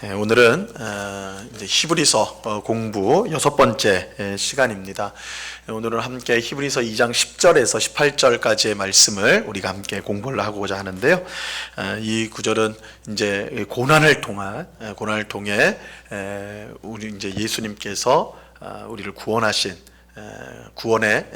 오늘은 이제 히브리서 공부 6번째 시간입니다. 오늘은 함께 히브리서 2장 10절에서 18절까지의 말씀을 우리가 함께 공부를 하고자 하는데요. 이 구절은 이제 고난을 통해 우리 이제 예수님께서 우리를 구원하신 구원의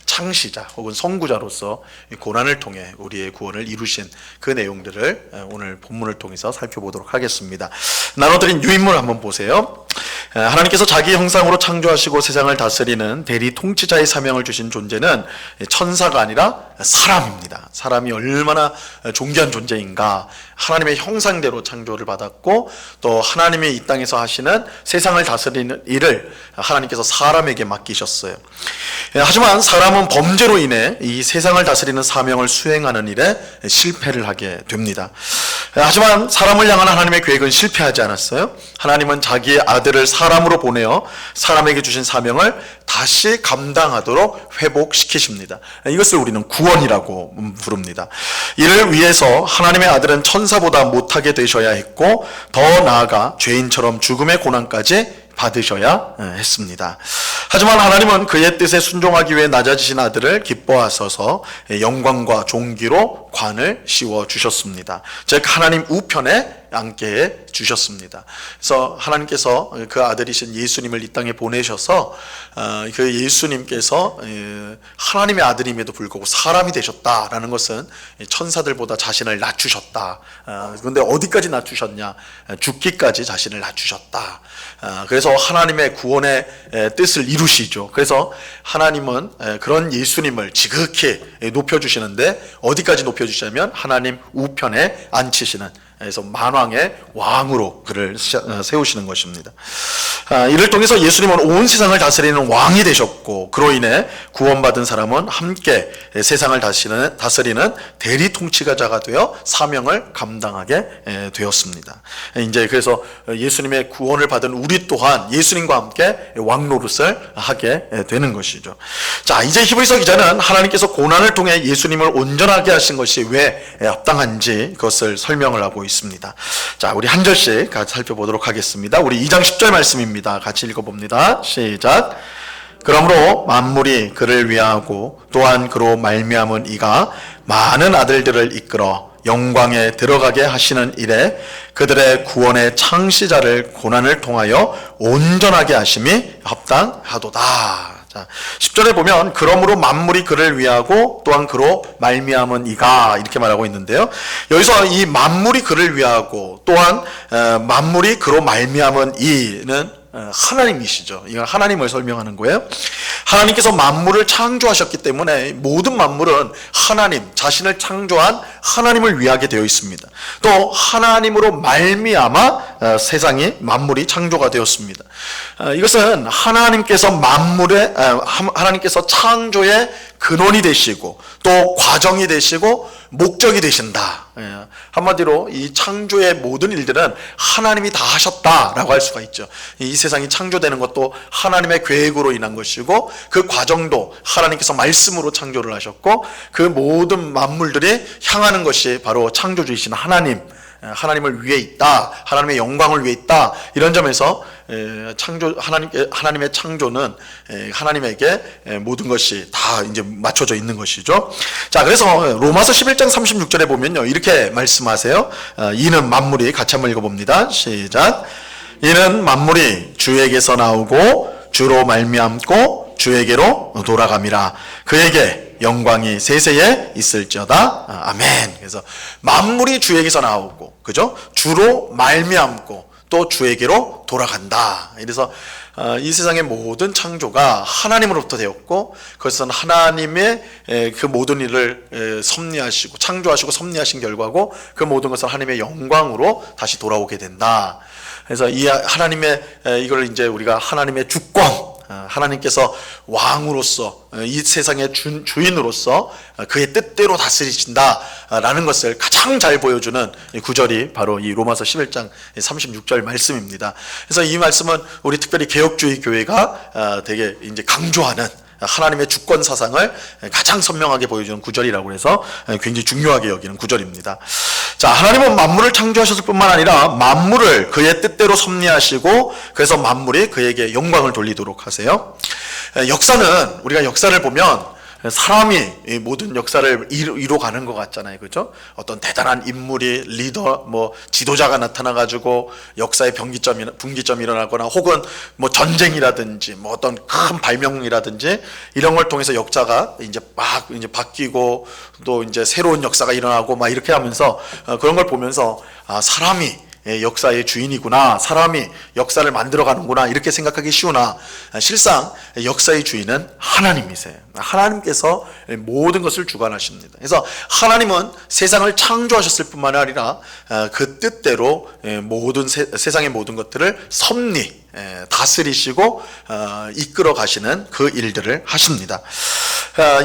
창시자 혹은 선구자로서 고난을 통해 우리의 구원을 이루신 그 내용들을 오늘 본문을 통해서 살펴보도록 하겠습니다. 나눠드린 유인물 한번 보세요. 하나님께서 자기 형상으로 창조하시고 세상을 다스리는 대리 통치자의 사명을 주신 존재는 천사가 아니라 사람입니다. 사람이 얼마나 존귀한 존재인가. 하나님의 형상대로 창조를 받았고 또 하나님이 이 땅에서 하시는 세상을 다스리는 일을 하나님께서 사람에게 맡기셨어요. 하지만 사람은 범죄로 인해 이 세상을 다스리는 사명을 수행하는 일에 실패를 하게 됩니다. 하지만 사람을 향한 하나님의 계획은 실패하지 않았어요. 하나님은 자기의 아들을 사람으로 보내어 사람에게 주신 사명을 다시 감당하도록 회복시키십니다. 이것을 우리는 구원이라고 부릅니다. 이를 위해서 하나님의 아들은 천사보다 못하게 되셔야 했고 더 나아가 죄인처럼 죽음의 고난까지 받으셔야 했습니다. 하지만 하나님은 그의 뜻에 순종하기 위해 낮아지신 아들을 기뻐하셔서 영광과 존귀로 관을 씌워 주셨습니다. 즉 하나님 우편에 앉게 해 주셨습니다. 그래서 하나님께서 그 아들이신 예수님을 이 땅에 보내셔서 그 예수님께서 하나님의 아들임에도 불구하고 사람이 되셨다라는 것은 천사들보다 자신을 낮추셨다. 그런데 어디까지 낮추셨냐? 죽기까지 자신을 낮추셨다. 그래서 하나님의 구원의 뜻을 이루시죠. 그래서 하나님은 그런 예수님을 지극히 높여주시는데 어디까지 높여주시냐면 하나님 우편에 앉히시는, 그래서 만왕의 왕으로 그를 세우시는 것입니다. 이를 통해서 예수님은 온 세상을 다스리는 왕이 되셨고 그로 인해 구원받은 사람은 함께 세상을 다스리는 대리 통치자가 되어 사명을 감당하게 되었습니다. 이제 그래서 예수님의 구원을 받은 우리 또한 예수님과 함께 왕 노릇을 하게 되는 것이죠. 자, 이제 히브리서 기자는 하나님께서 고난을 통해 예수님을 온전하게 하신 것이 왜 합당한지 그것을 설명을 하고 있습니다. 자, 우리 한 절씩 같이 살펴보도록 하겠습니다. 우리 2장 10절 말씀입니다. 같이 읽어봅니다. 시작. 그러므로 만물이 그를 위하고 또한 그로 말미암은 이가 많은 아들들을 이끌어 영광에 들어가게 하시는 일에 그들의 구원의 창시자를 고난을 통하여 온전하게 하심이 합당하도다. 10절에 보면 그러므로 만물이 그를 위하고 또한 그로 말미암은 이가 이렇게 말하고 있는데요. 여기서 이 만물이 그를 위하고 또한 만물이 그로 말미암은 이는 하나님이시죠. 이건 하나님을 설명하는 거예요. 하나님께서 만물을 창조하셨기 때문에 모든 만물은 하나님, 자신을 창조한 하나님을 위하게 되어 있습니다. 또 하나님으로 말미암아 세상이 만물이 창조가 되었습니다. 이것은 하나님께서 하나님께서 창조의 근원이 되시고 또 과정이 되시고 목적이 되신다. 한마디로 이 창조의 모든 일들은 하나님이 다 하셨다라고 할 수가 있죠. 이 세상이 창조되는 것도 하나님의 계획으로 인한 것이고 그 과정도 하나님께서 말씀으로 창조를 하셨고 그 모든 만물들이 향하는 것이 바로 창조주이신 하나님을 위해 있다. 하나님의 영광을 위해 있다. 이런 점에서 하나님의 창조는 하나님에게 모든 것이 다 이제 맞춰져 있는 것이죠. 자, 그래서 로마서 11장 36절에 보면요, 이렇게 말씀하세요. 이는 만물이, 같이 한번 읽어봅니다. 시작. 이는 만물이 주에게서 나오고 주로 말미암고 주에게로 돌아감이라. 그에게 영광이 세세에 있을지어다. 아멘. 그래서 만물이 주에게서 나오고, 그죠? 주로 말미암고 또 주에게로 돌아간다. 이래서 이 세상의 모든 창조가 하나님으로부터 되었고 그것은 하나님의 그 모든 일을 섭리하시고 창조하시고 섭리하신 결과고 그 모든 것은 하나님의 영광으로 다시 돌아오게 된다. 그래서 이 하나님의 이걸 이제 우리가 하나님의 주권, 하나님께서 왕으로서 이 세상의 주인으로서 그의 뜻대로 다스리신다라는 것을 가장 잘 보여주는 구절이 바로 이 로마서 11장 36절 말씀입니다. 그래서 이 말씀은 우리 특별히 개혁주의 교회가 되게 이제 강조하는 하나님의 주권 사상을 가장 선명하게 보여주는 구절이라고 해서 굉장히 중요하게 여기는 구절입니다. 자, 하나님은 만물을 창조하셨을 뿐만 아니라 만물을 그의 뜻대로 섭리하시고 그래서 만물이 그에게 영광을 돌리도록 하세요. 역사는, 우리가 역사를 보면 사람이 모든 역사를 이뤄가는 것 같잖아요. 그죠? 어떤 대단한 인물이, 리더, 지도자가 나타나가지고 역사의 분기점이 일어나거나 혹은 전쟁이라든지 어떤 큰 발명이라든지 이런 걸 통해서 역사가 이제 바뀌고 또 이제 새로운 역사가 일어나고 막 이렇게 하면서 그런 걸 보면서 사람이 역사의 주인이구나, 사람이 역사를 만들어가는구나 이렇게 생각하기 쉬우나 실상 역사의 주인은 하나님이세요. 하나님께서 모든 것을 주관하십니다. 그래서 하나님은 세상을 창조하셨을 뿐만 아니라 그 뜻대로 세상의 모든 것들을 섭리 다스리시고 이끌어 가시는 그 일들을 하십니다.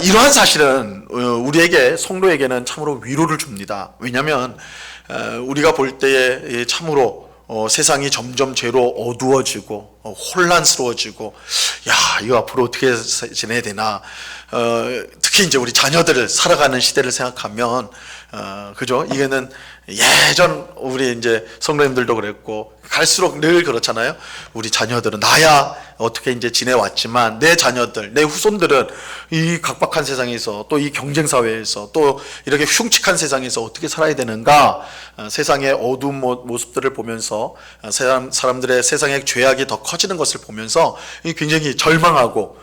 이러한 사실은 우리에게, 성도에게는 참으로 위로를 줍니다. 왜냐하면 우리가 볼 때에 참으로 세상이 점점 죄로 어두워지고 혼란스러워지고, 이거 앞으로 어떻게 지내야 되나, 특히 이제 우리 자녀들을 살아가는 시대를 생각하면 그죠? 이게는 예전 우리 이제 성도님들도 그랬고 갈수록 늘 그렇잖아요. 우리 자녀들은 나야 어떻게 이제 지내왔지만 내 자녀들, 내 후손들은 이 각박한 세상에서 또 이 경쟁 사회에서 또 이렇게 흉측한 세상에서 어떻게 살아야 되는가, 세상의 어두운 모습들을 보면서 사람들의 세상의 죄악이 더 커지는 것을 보면서 굉장히 절망하고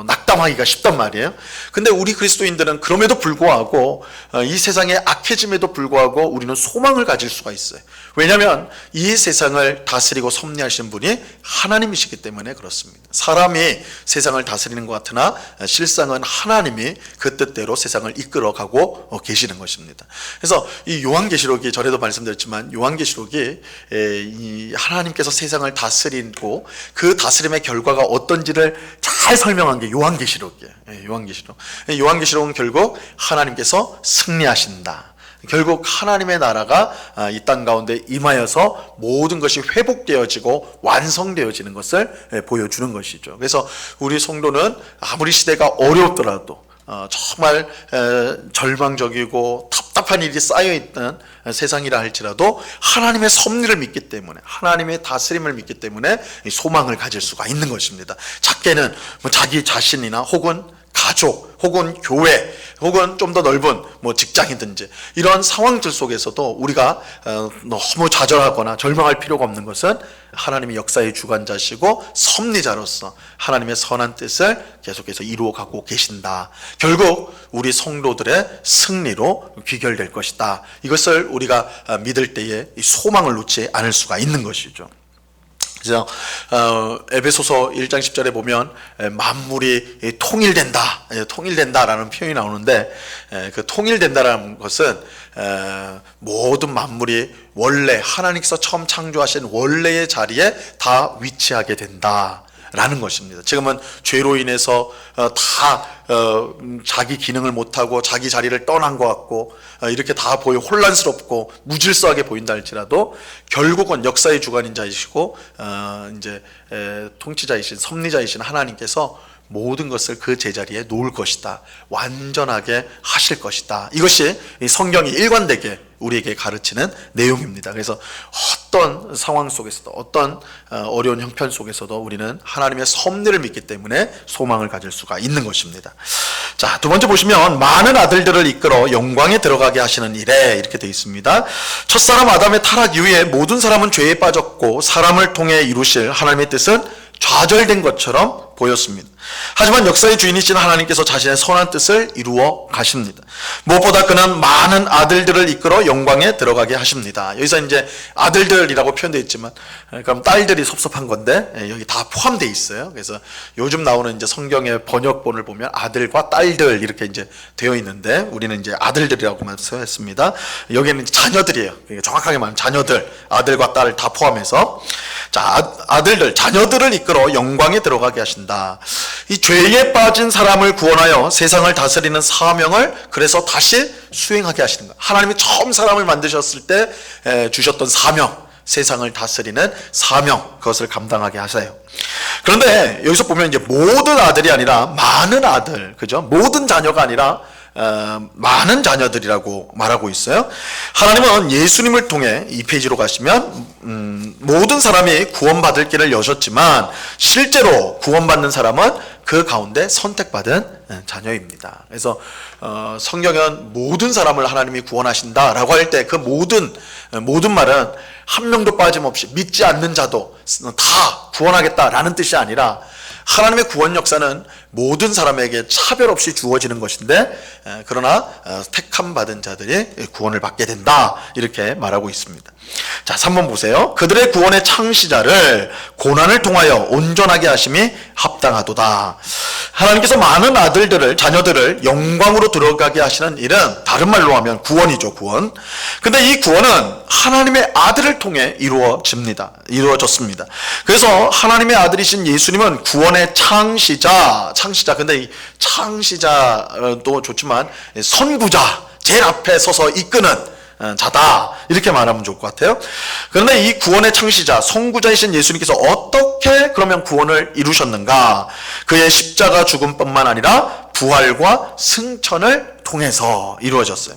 낙담하기가 쉽단 말이에요. 근데 우리 그리스도인들은 그럼에도 불구하고 이 세상의 악해짐에도 불구하고 우리는 소망을 가질 수가 있어요. 왜냐하면 이 세상을 다스리고 섭리하시는 분이 하나님이시기 때문에 그렇습니다. 사람이 세상을 다스리는 것 같으나 실상은 하나님이 그 뜻대로 세상을 이끌어가고 계시는 것입니다. 그래서 이 요한계시록이, 전에도 말씀드렸지만 요한계시록이 이 하나님께서 세상을 다스리고 그 다스림의 결과가 어떤지를 잘 설명한 게 요한계시록이에요. 요한계시록은 결국 하나님께서 승리하신다. 결국 하나님의 나라가 이 땅 가운데 임하여서 모든 것이 회복되어지고 완성되어지는 것을 보여주는 것이죠. 그래서 우리 성도는 아무리 시대가 어렵더라도 정말 절망적이고 답답한 일이 쌓여있는 세상이라 할지라도 하나님의 섭리를 믿기 때문에, 하나님의 다스림을 믿기 때문에 소망을 가질 수가 있는 것입니다. 작게는 자기 자신이나 혹은 가족 혹은 교회 혹은 좀 더 넓은 직장이든지 이런 상황들 속에서도 우리가 너무 좌절하거나 절망할 필요가 없는 것은 하나님이 역사의 주관자시고 섭리자로서 하나님의 선한 뜻을 계속해서 이루어가고 계신다. 결국 우리 성도들의 승리로 귀결될 것이다. 이것을 우리가 믿을 때에 소망을 놓지 않을 수가 있는 것이죠. 그래서 에베소서 1장 10절에 보면 만물이 통일된다라는 표현이 나오는데, 그 통일된다라는 것은 모든 만물이 원래 하나님께서 처음 창조하신 원래의 자리에 다 위치하게 된다 라는 것입니다. 지금은 죄로 인해서 다 자기 기능을 못하고 자기 자리를 떠난 것 같고 이렇게 다 혼란스럽고 무질서하게 보인다 할지라도 결국은 역사의 주관인 자이시고 이제 통치자이신 섭리자이신 하나님께서 모든 것을 그 제자리에 놓을 것이다, 완전하게 하실 것이다. 이것이 성경이 일관되게 우리에게 가르치는 내용입니다. 그래서 어떤 상황 속에서도, 어떤 어려운 형편 속에서도 우리는 하나님의 섭리를 믿기 때문에 소망을 가질 수가 있는 것입니다. 자, 두 번째 보시면 많은 아들들을 이끌어 영광에 들어가게 하시는 일에, 이렇게 되어 있습니다. 첫사람 아담의 타락 이후에 모든 사람은 죄에 빠졌고 사람을 통해 이루실 하나님의 뜻은 좌절된 것처럼 보였습니다. 하지만 역사의 주인이신 하나님께서 자신의 선한 뜻을 이루어 가십니다. 무엇보다 그는 많은 아들들을 이끌어 영광에 들어가게 하십니다. 여기서 이제 아들들이라고 표현되어 있지만 그럼 딸들이 섭섭한 건데 여기 다 포함되어 있어요. 그래서 요즘 나오는 이제 성경의 번역본을 보면 아들과 딸들 이렇게 이제 되어 있는데 우리는 이제 아들들이라고만 써했습니다. 여기는 자녀들이에요. 정확하게 말하면 자녀들, 아들과 딸 다 포함해서, 자, 아들들, 자녀들을 이끌어 영광에 들어가게 하신다. 이 죄에 빠진 사람을 구원하여 세상을 다스리는 사명을 그래서 다시 수행하게 하시는 거예요. 하나님이 처음 사람을 만드셨을 때 주셨던 사명, 세상을 다스리는 사명, 그것을 감당하게 하세요. 그런데 여기서 보면 이제 모든 아들이 아니라 많은 아들, 그죠? 모든 자녀가 아니라 많은 자녀들이라고 말하고 있어요. 하나님은 예수님을 통해 이 페이지로 가시면 모든 사람이 구원받을 길을 여셨지만 실제로 구원받는 사람은 그 가운데 선택받은 자녀입니다. 그래서 성경은 모든 사람을 하나님이 구원하신다라고 할 때 그 모든 말은 한 명도 빠짐없이 믿지 않는 자도 다 구원하겠다라는 뜻이 아니라 하나님의 구원 역사는 모든 사람에게 차별 없이 주어지는 것인데 그러나 택함 받은 자들이 구원을 받게 된다 이렇게 말하고 있습니다. 자, 3번 보세요. 그들의 구원의 창시자를 고난을 통하여 온전하게 하심이 합당하도다. 하나님께서 많은 자녀들을 영광으로 들어가게 하시는 일은 다른 말로 하면 구원이죠, 구원. 근데 이 구원은 하나님의 아들을 통해 이루어졌습니다. 그래서 하나님의 아들이신 예수님은 구원의 창시자. 근데 이 창시자도 좋지만 선구자, 제일 앞에 서서 이끄는 자다 이렇게 말하면 좋을 것 같아요. 그런데 이 구원의 창시자 선구자이신 예수님께서 어떻게 그러면 구원을 이루셨는가? 그의 십자가 죽음뿐만 아니라 부활과 승천을 통해서 이루어졌어요.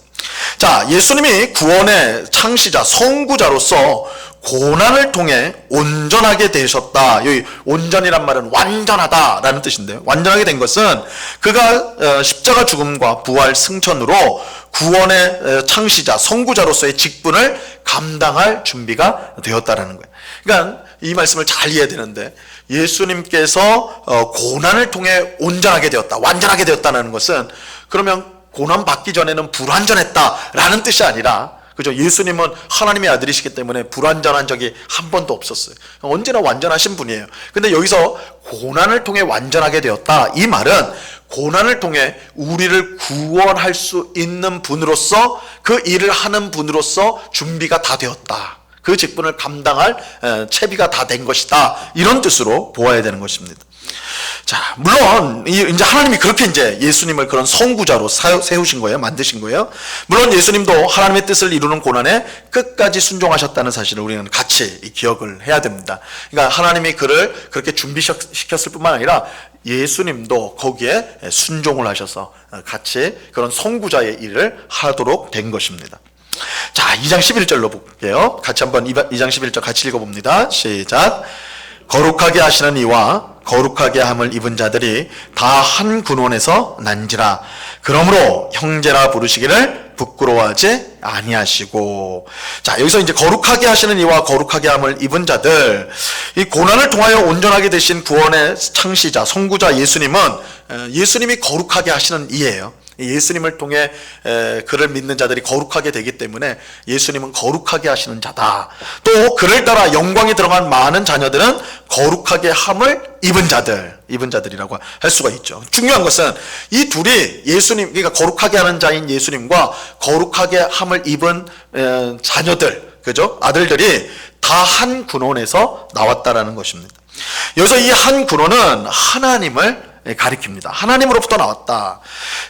자, 예수님이 구원의 창시자 선구자로서 고난을 통해 온전하게 되셨다. 여기 온전이란 말은 완전하다라는 뜻인데요. 완전하게 된 것은 그가 십자가 죽음과 부활 승천으로 구원의 창시자 선구자로서의 직분을 감당할 준비가 되었다라는 거예요. 그러니까 이 말씀을 잘 이해해야 되는데 예수님께서 고난을 통해 온전하게 되었다, 완전하게 되었다는 것은 그러면 고난 받기 전에는 불완전했다라는 뜻이 아니라, 그죠? 예수님은 하나님의 아들이시기 때문에 불완전한 적이 한 번도 없었어요. 언제나 완전하신 분이에요. 근데 여기서 고난을 통해 완전하게 되었다. 이 말은 고난을 통해 우리를 구원할 수 있는 분으로서, 그 일을 하는 분으로서 준비가 다 되었다. 그 직분을 감당할 채비가 다 된 것이다. 이런 뜻으로 보아야 되는 것입니다. 자, 물론 이제 하나님이 그렇게 이제 예수님을 그런 선구자로 세우신 거예요, 만드신 거예요. 물론 예수님도 하나님의 뜻을 이루는 고난에 끝까지 순종하셨다는 사실을 우리는 같이 기억을 해야 됩니다. 그러니까 하나님이 그를 그렇게 준비시켰을 뿐만 아니라 예수님도 거기에 순종을 하셔서 같이 그런 선구자의 일을 하도록 된 것입니다. 자, 2장 11절로 볼게요. 같이 한번 2장 11절 같이 읽어봅니다. 시작. 거룩하게 하시는 이와 거룩하게 함을 입은 자들이 다 한 군원에서 난지라. 그러므로 형제라 부르시기를 부끄러워하지 아니하시고. 자, 여기서 이제 거룩하게 하시는 이와 거룩하게 함을 입은 자들, 이 고난을 통하여 온전하게 되신 구원의 창시자 선구자 예수님이 거룩하게 하시는 이예요. 예수님을 통해 그를 믿는 자들이 거룩하게 되기 때문에 예수님은 거룩하게 하시는 자다. 또 그를 따라 영광에 들어간 많은 자녀들은 거룩하게 함을 입은 자들이라고 할 수가 있죠. 중요한 것은 이 둘이 예수님, 그러니까 거룩하게 하는 자인 예수님과 거룩하게 함을 입은 자녀들, 그죠? 아들들이 다 한 군원에서 나왔다라는 것입니다. 여기서 이 한 군원은 하나님을 가리킵니다. 하나님으로부터 나왔다.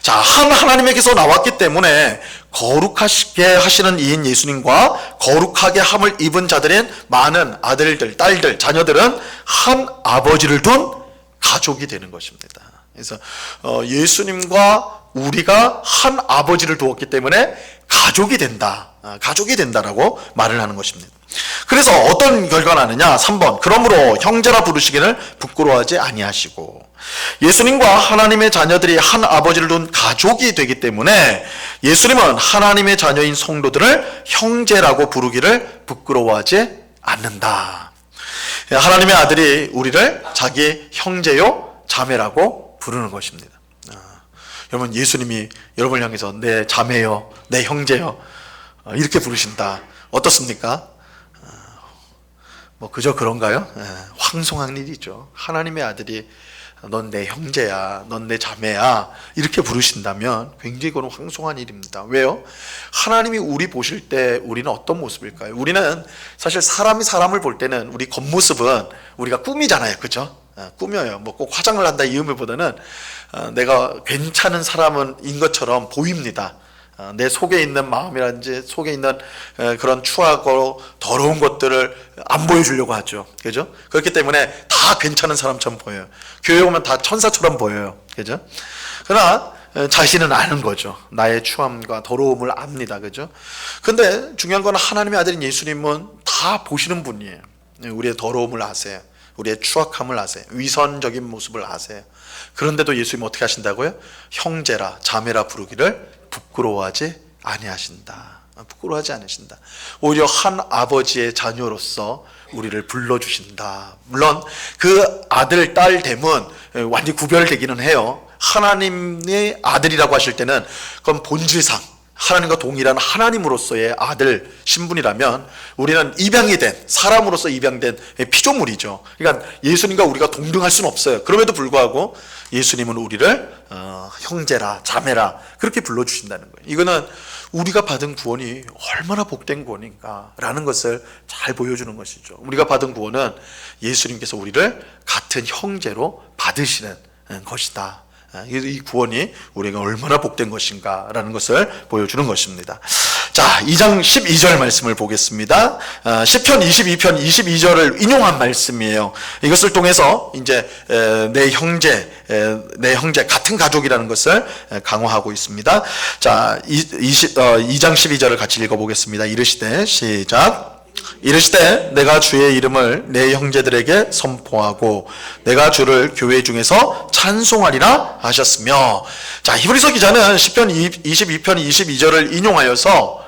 자, 하나님에게서 나왔기 때문에 거룩하게 하시는 이인 예수님과 거룩하게 함을 입은 자들인 많은 아들들, 딸들, 자녀들은 한 아버지를 둔 가족이 되는 것입니다. 그래서 예수님과 우리가 한 아버지를 두었기 때문에 가족이 된다라고 말을 하는 것입니다. 그래서 어떤 결과가 나느냐? 3번. 그러므로 형제라 부르시기를 부끄러워하지 아니하시고. 예수님과 하나님의 자녀들이 한 아버지를 둔 가족이 되기 때문에 예수님은 하나님의 자녀인 성도들을 형제라고 부르기를 부끄러워하지 않는다. 하나님의 아들이 우리를 자기 형제요 자매라고 부르는 것입니다. 여러분, 예수님이 여러분을 향해서 내 자매요, 내 형제요 이렇게 부르신다. 어떻습니까? 그저 그런가요? 황송한 일이죠. 하나님의 아들이 넌 내 형제야, 넌 내 자매야 이렇게 부르신다면 굉장히 그건 황송한 일입니다. 왜요? 하나님이 우리 보실 때 우리는 어떤 모습일까요? 우리는 사실 사람이 사람을 볼 때는 우리 겉모습은 우리가 꾸미잖아요, 그죠? 꾸며요. 꼭 화장을 한다 이 의미보다는 내가 괜찮은 사람인 것처럼 보입니다. 내 속에 있는 마음이라든지 속에 있는 그런 추하고 더러운 것들을 안 보여주려고 하죠. 그죠? 그렇기 때문에 다 괜찮은 사람처럼 보여요. 교회 오면 다 천사처럼 보여요. 그죠? 그러나 자신은 아는 거죠. 나의 추함과 더러움을 압니다. 그죠? 근데 중요한 건 하나님의 아들인 예수님은 다 보시는 분이에요. 우리의 더러움을 아세요. 우리의 추악함을 아세요. 위선적인 모습을 아세요. 그런데도 예수님은 어떻게 하신다고요? 형제라 자매라 부르기를 부끄러워하지 아니하신다. 부끄러워하지 않으신다. 오히려 한 아버지의 자녀로서 우리를 불러주신다. 물론 그 아들, 딸 됨은 완전히 구별되기는 해요. 하나님의 아들이라고 하실 때는 그건 본질상 하나님과 동일한 하나님으로서의 아들 신분이라면 우리는 입양이 된 사람으로서 입양된 피조물이죠. 그러니까 예수님과 우리가 동등할 수는 없어요. 그럼에도 불구하고 예수님은 우리를 형제라 자매라 그렇게 불러주신다는 거예요. 이거는 우리가 받은 구원이 얼마나 복된 구원인가라는 것을 잘 보여주는 것이죠. 우리가 받은 구원은 예수님께서 우리를 같은 형제로 받으시는 것이다. 이 구원이 우리가 얼마나 복된 것인가 라는 것을 보여주는 것입니다. 자, 2장 12절 말씀을 보겠습니다. 시편 22편 22절을 인용한 말씀이에요. 이것을 통해서 이제 내 형제 같은 가족이라는 것을 강화하고 있습니다. 자, 2장 12절을 같이 읽어보겠습니다. 이르시되 시작. 이르시되 내가 주의 이름을 내 형제들에게 선포하고 내가 주를 교회 중에서 찬송하리라 하셨으며, 자, 히브리서 기자는 시편 22편 22절을 인용하여서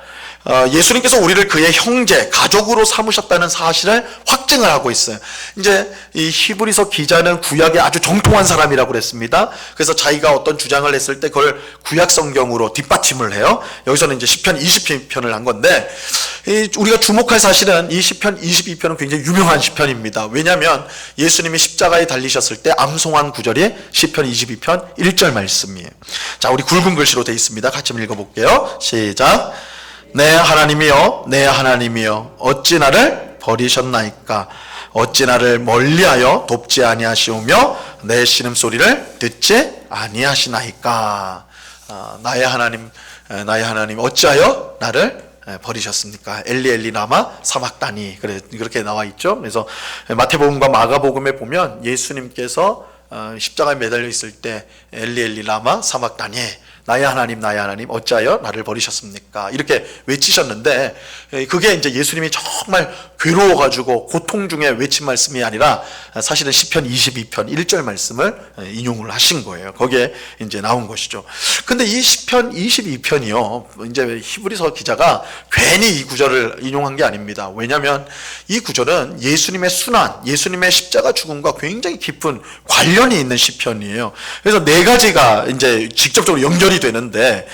예수님께서 우리를 그의 형제, 가족으로 삼으셨다는 사실을 확증을 하고 있어요. 이제 이 히브리서 기자는 구약에 아주 정통한 사람이라고 그랬습니다. 그래서 자기가 어떤 주장을 했을 때 그걸 구약 성경으로 뒷받침을 해요. 여기서는 이제 시편 20편을 한 건데, 우리가 주목할 사실은 이 시편 22편은 굉장히 유명한 시편입니다. 왜냐하면 예수님이 십자가에 달리셨을 때 암송한 구절이 시편 22편 1절 말씀이에요. 자, 우리 굵은 글씨로 되어 있습니다. 같이 한번 읽어볼게요. 시작. 내 하나님이여 내 하나님이여 어찌 나를 버리셨나이까. 어찌 나를 멀리하여 돕지 아니하시오며 내 신음소리를 듣지 아니하시나이까. 나의 하나님 어찌하여 나를 버리셨습니까? 엘리 엘리 라마 사박다니, 그렇게 나와 있죠. 그래서 마태복음과 마가복음에 보면 예수님께서 십자가에 매달려 있을 때 엘리 엘리 라마 사박다니, 나의 하나님 어찌하여 나를 버리셨습니까? 이렇게 외치셨는데, 그게 이제 예수님이 정말 괴로워가지고 고통 중에 외친 말씀이 아니라 사실은 시편 22편 1절 말씀을 인용을 하신 거예요. 거기에 이제 나온 것이죠. 근데 이 시편 22편이요, 이제 히브리서 기자가 괜히 이 구절을 인용한 게 아닙니다. 왜냐하면 이 구절은 예수님의 순환, 예수님의 십자가 죽음과 굉장히 깊은 관련이 있는 시편이에요. 그래서 네 가지가 이제 직접적으로 연결이 되는데,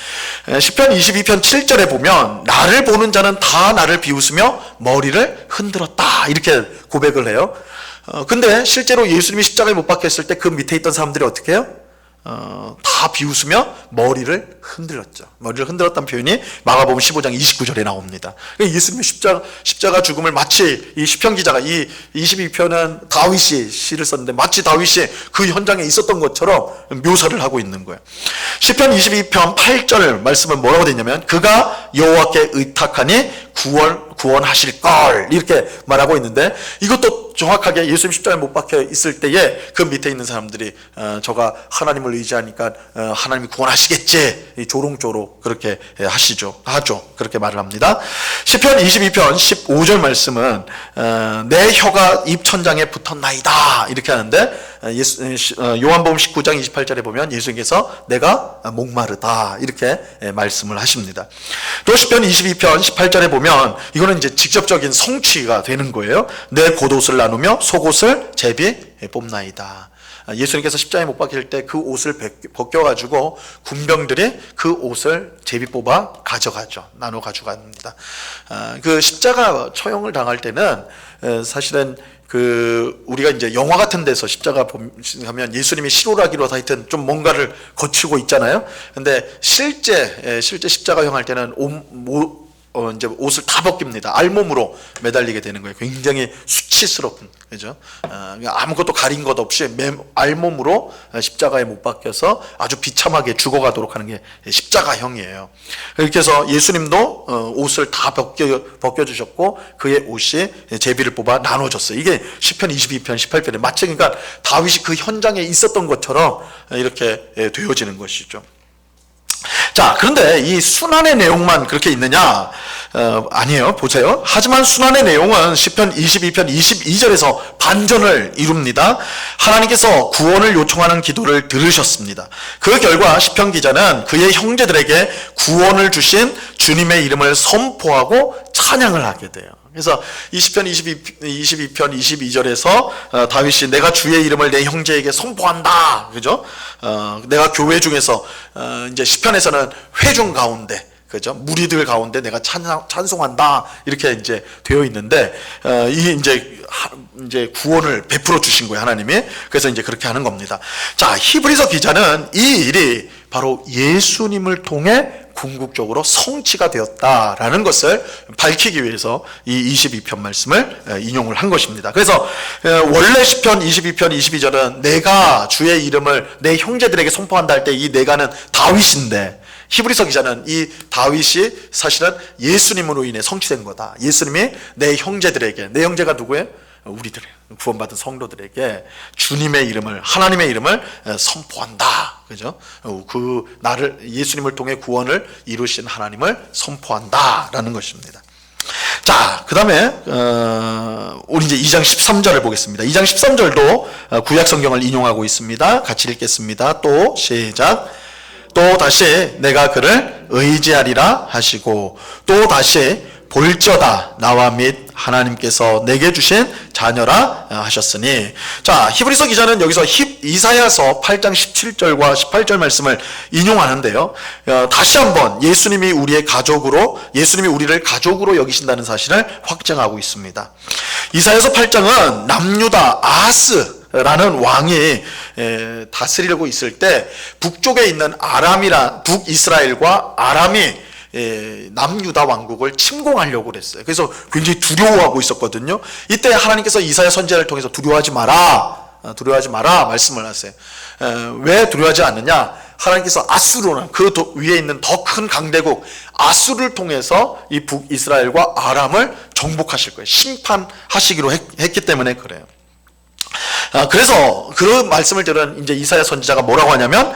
시편 22편 7절에 보면 나를 보는 자는 다 나를 비웃으며 머리를 흔들었다, 이렇게 고백을 해요. 근데 실제로 예수님이 십자가에 못 박혔을 때 그 밑에 있던 사람들이 어떻게 해요? 다 비웃으며 머리를 흔들었죠. 머리를 흔들었다는 표현이 마가복음 15장 29절에 나옵니다. 예수님의 십자가 죽음을 마치 이 시편 기자가, 이 22편은 다윗이 시를 썼는데 마치 다윗이 그 현장에 있었던 것처럼 묘사를 하고 있는 거예요. 시편 22편 8절 말씀은 뭐라고 되어 있냐면 그가 여호와께 의탁하니 구원하실 걸, 이렇게 말하고 있는데, 이것도 정확하게 예수님 십자가에 못 박혀 있을 때에 그 밑에 있는 사람들이 저가 하나님을 의지하니까 하나님이 구원하시겠지, 조롱조로 그렇게 하죠. 그렇게 말을 합니다. 시편 22편 15절 말씀은 내 혀가 입천장에 붙었나이다, 이렇게 하는데, 요한복음 19장 28절에 보면 예수님께서 내가 목마르다, 이렇게 말씀을 하십니다. 또 시편 22편 18절에 보면 이거는 이제 직접적인 성취가 되는 거예요. 내 겉옷을 나누며 속옷을 제비 뽑나이다. 예수님께서 십자가에 못 박힐 때 그 옷을 벗겨가지고 군병들이 그 옷을 제비 뽑아 가져가죠. 나눠 가져갑니다. 그 십자가 처형을 당할 때는 사실은 우리가 이제 영화 같은 데서 십자가 보면 예수님이 실오라기로 하여튼 좀 뭔가를 거치고 있잖아요. 근데 실제 십자가형 할 때는 이제 옷을 다 벗깁니다. 알몸으로 매달리게 되는 거예요. 굉장히 수치스러운, 그죠? 아무것도 가린 것 없이 알몸으로 십자가에 못 박혀서 아주 비참하게 죽어가도록 하는 게 십자가형이에요. 그렇게 해서 예수님도 옷을 다 벗겨주셨고 그의 옷이 제비를 뽑아 나눠줬어요. 이게 시편 22편 18편에 마치 그러니까 다윗이 그 현장에 있었던 것처럼 이렇게 되어지는 것이죠. 자, 그런데 이 순환의 내용만 그렇게 있느냐? 아니에요. 보세요. 하지만 순환의 내용은 시편 22편 22절에서 반전을 이룹니다. 하나님께서 구원을 요청하는 기도를 들으셨습니다. 그 결과 시편 기자는 그의 형제들에게 구원을 주신 주님의 이름을 선포하고 찬양을 하게 돼요. 그래서 이 시편 22편 22절에서 다윗이 내가 주의 이름을 내 형제에게 선포한다. 그죠? 내가 교회 중에서 이제 시편에서는 회중 가운데, 그죠? 무리들 가운데 내가 찬송한다. 이렇게 이제 되어 있는데 이 이제 구원을 베풀어 주신 거예요, 하나님이. 그래서 이제 그렇게 하는 겁니다. 자, 히브리서 기자는 이 일이 바로 예수님을 통해 궁극적으로 성취가 되었다라는 것을 밝히기 위해서 이 22편 말씀을 인용을 한 것입니다. 그래서 원래 시편 22편 22절은 내가 주의 이름을 내 형제들에게 선포한다 할 때 이 내가는 다윗인데, 히브리서 기자는 이 다윗이 사실은 예수님으로 인해 성취된 거다. 예수님이 내 형제들에게, 내 형제가 누구예요? 우리들, 구원받은 성도들에게 주님의 이름을, 하나님의 이름을 선포한다. 그죠? 나를, 예수님을 통해 구원을 이루신 하나님을 선포한다라는 것입니다. 자, 그 다음에 우리 이제 2장 13절을 보겠습니다. 2장 13절도 구약 성경을 인용하고 있습니다. 같이 읽겠습니다. 또 시작. 또 다시 내가 그를 의지하리라 하시고 또 다시 볼지어다 나와 및 하나님께서 내게 주신 자녀라 하셨으니. 자, 히브리서 기자는 여기서 이사야서 8장 17절과 18절 말씀을 인용하는데요. 다시 한번 예수님이 우리의 가족으로, 예수님이 우리를 가족으로 여기신다는 사실을 확증하고 있습니다. 이사야서 8장은 남유다 아하스라는 왕이 다스리려고 있을 때 북쪽에 있는 북이스라엘과 아람이 남유다 왕국을 침공하려고 그랬어요. 그래서 굉장히 두려워하고 있었거든요. 이때 하나님께서 이사야 선지자를 통해서 두려워하지 마라 말씀을 하세요. 왜 두려워하지 않느냐? 하나님께서 아수르는 그 위에 있는 더 큰 강대국 아수르를 통해서 이 북이스라엘과 아람을 정복하실 거예요. 심판하시기로 했기 때문에 그래요. 그래서 그 말씀을 들은 이제 이사야 선지자가 뭐라고 하냐면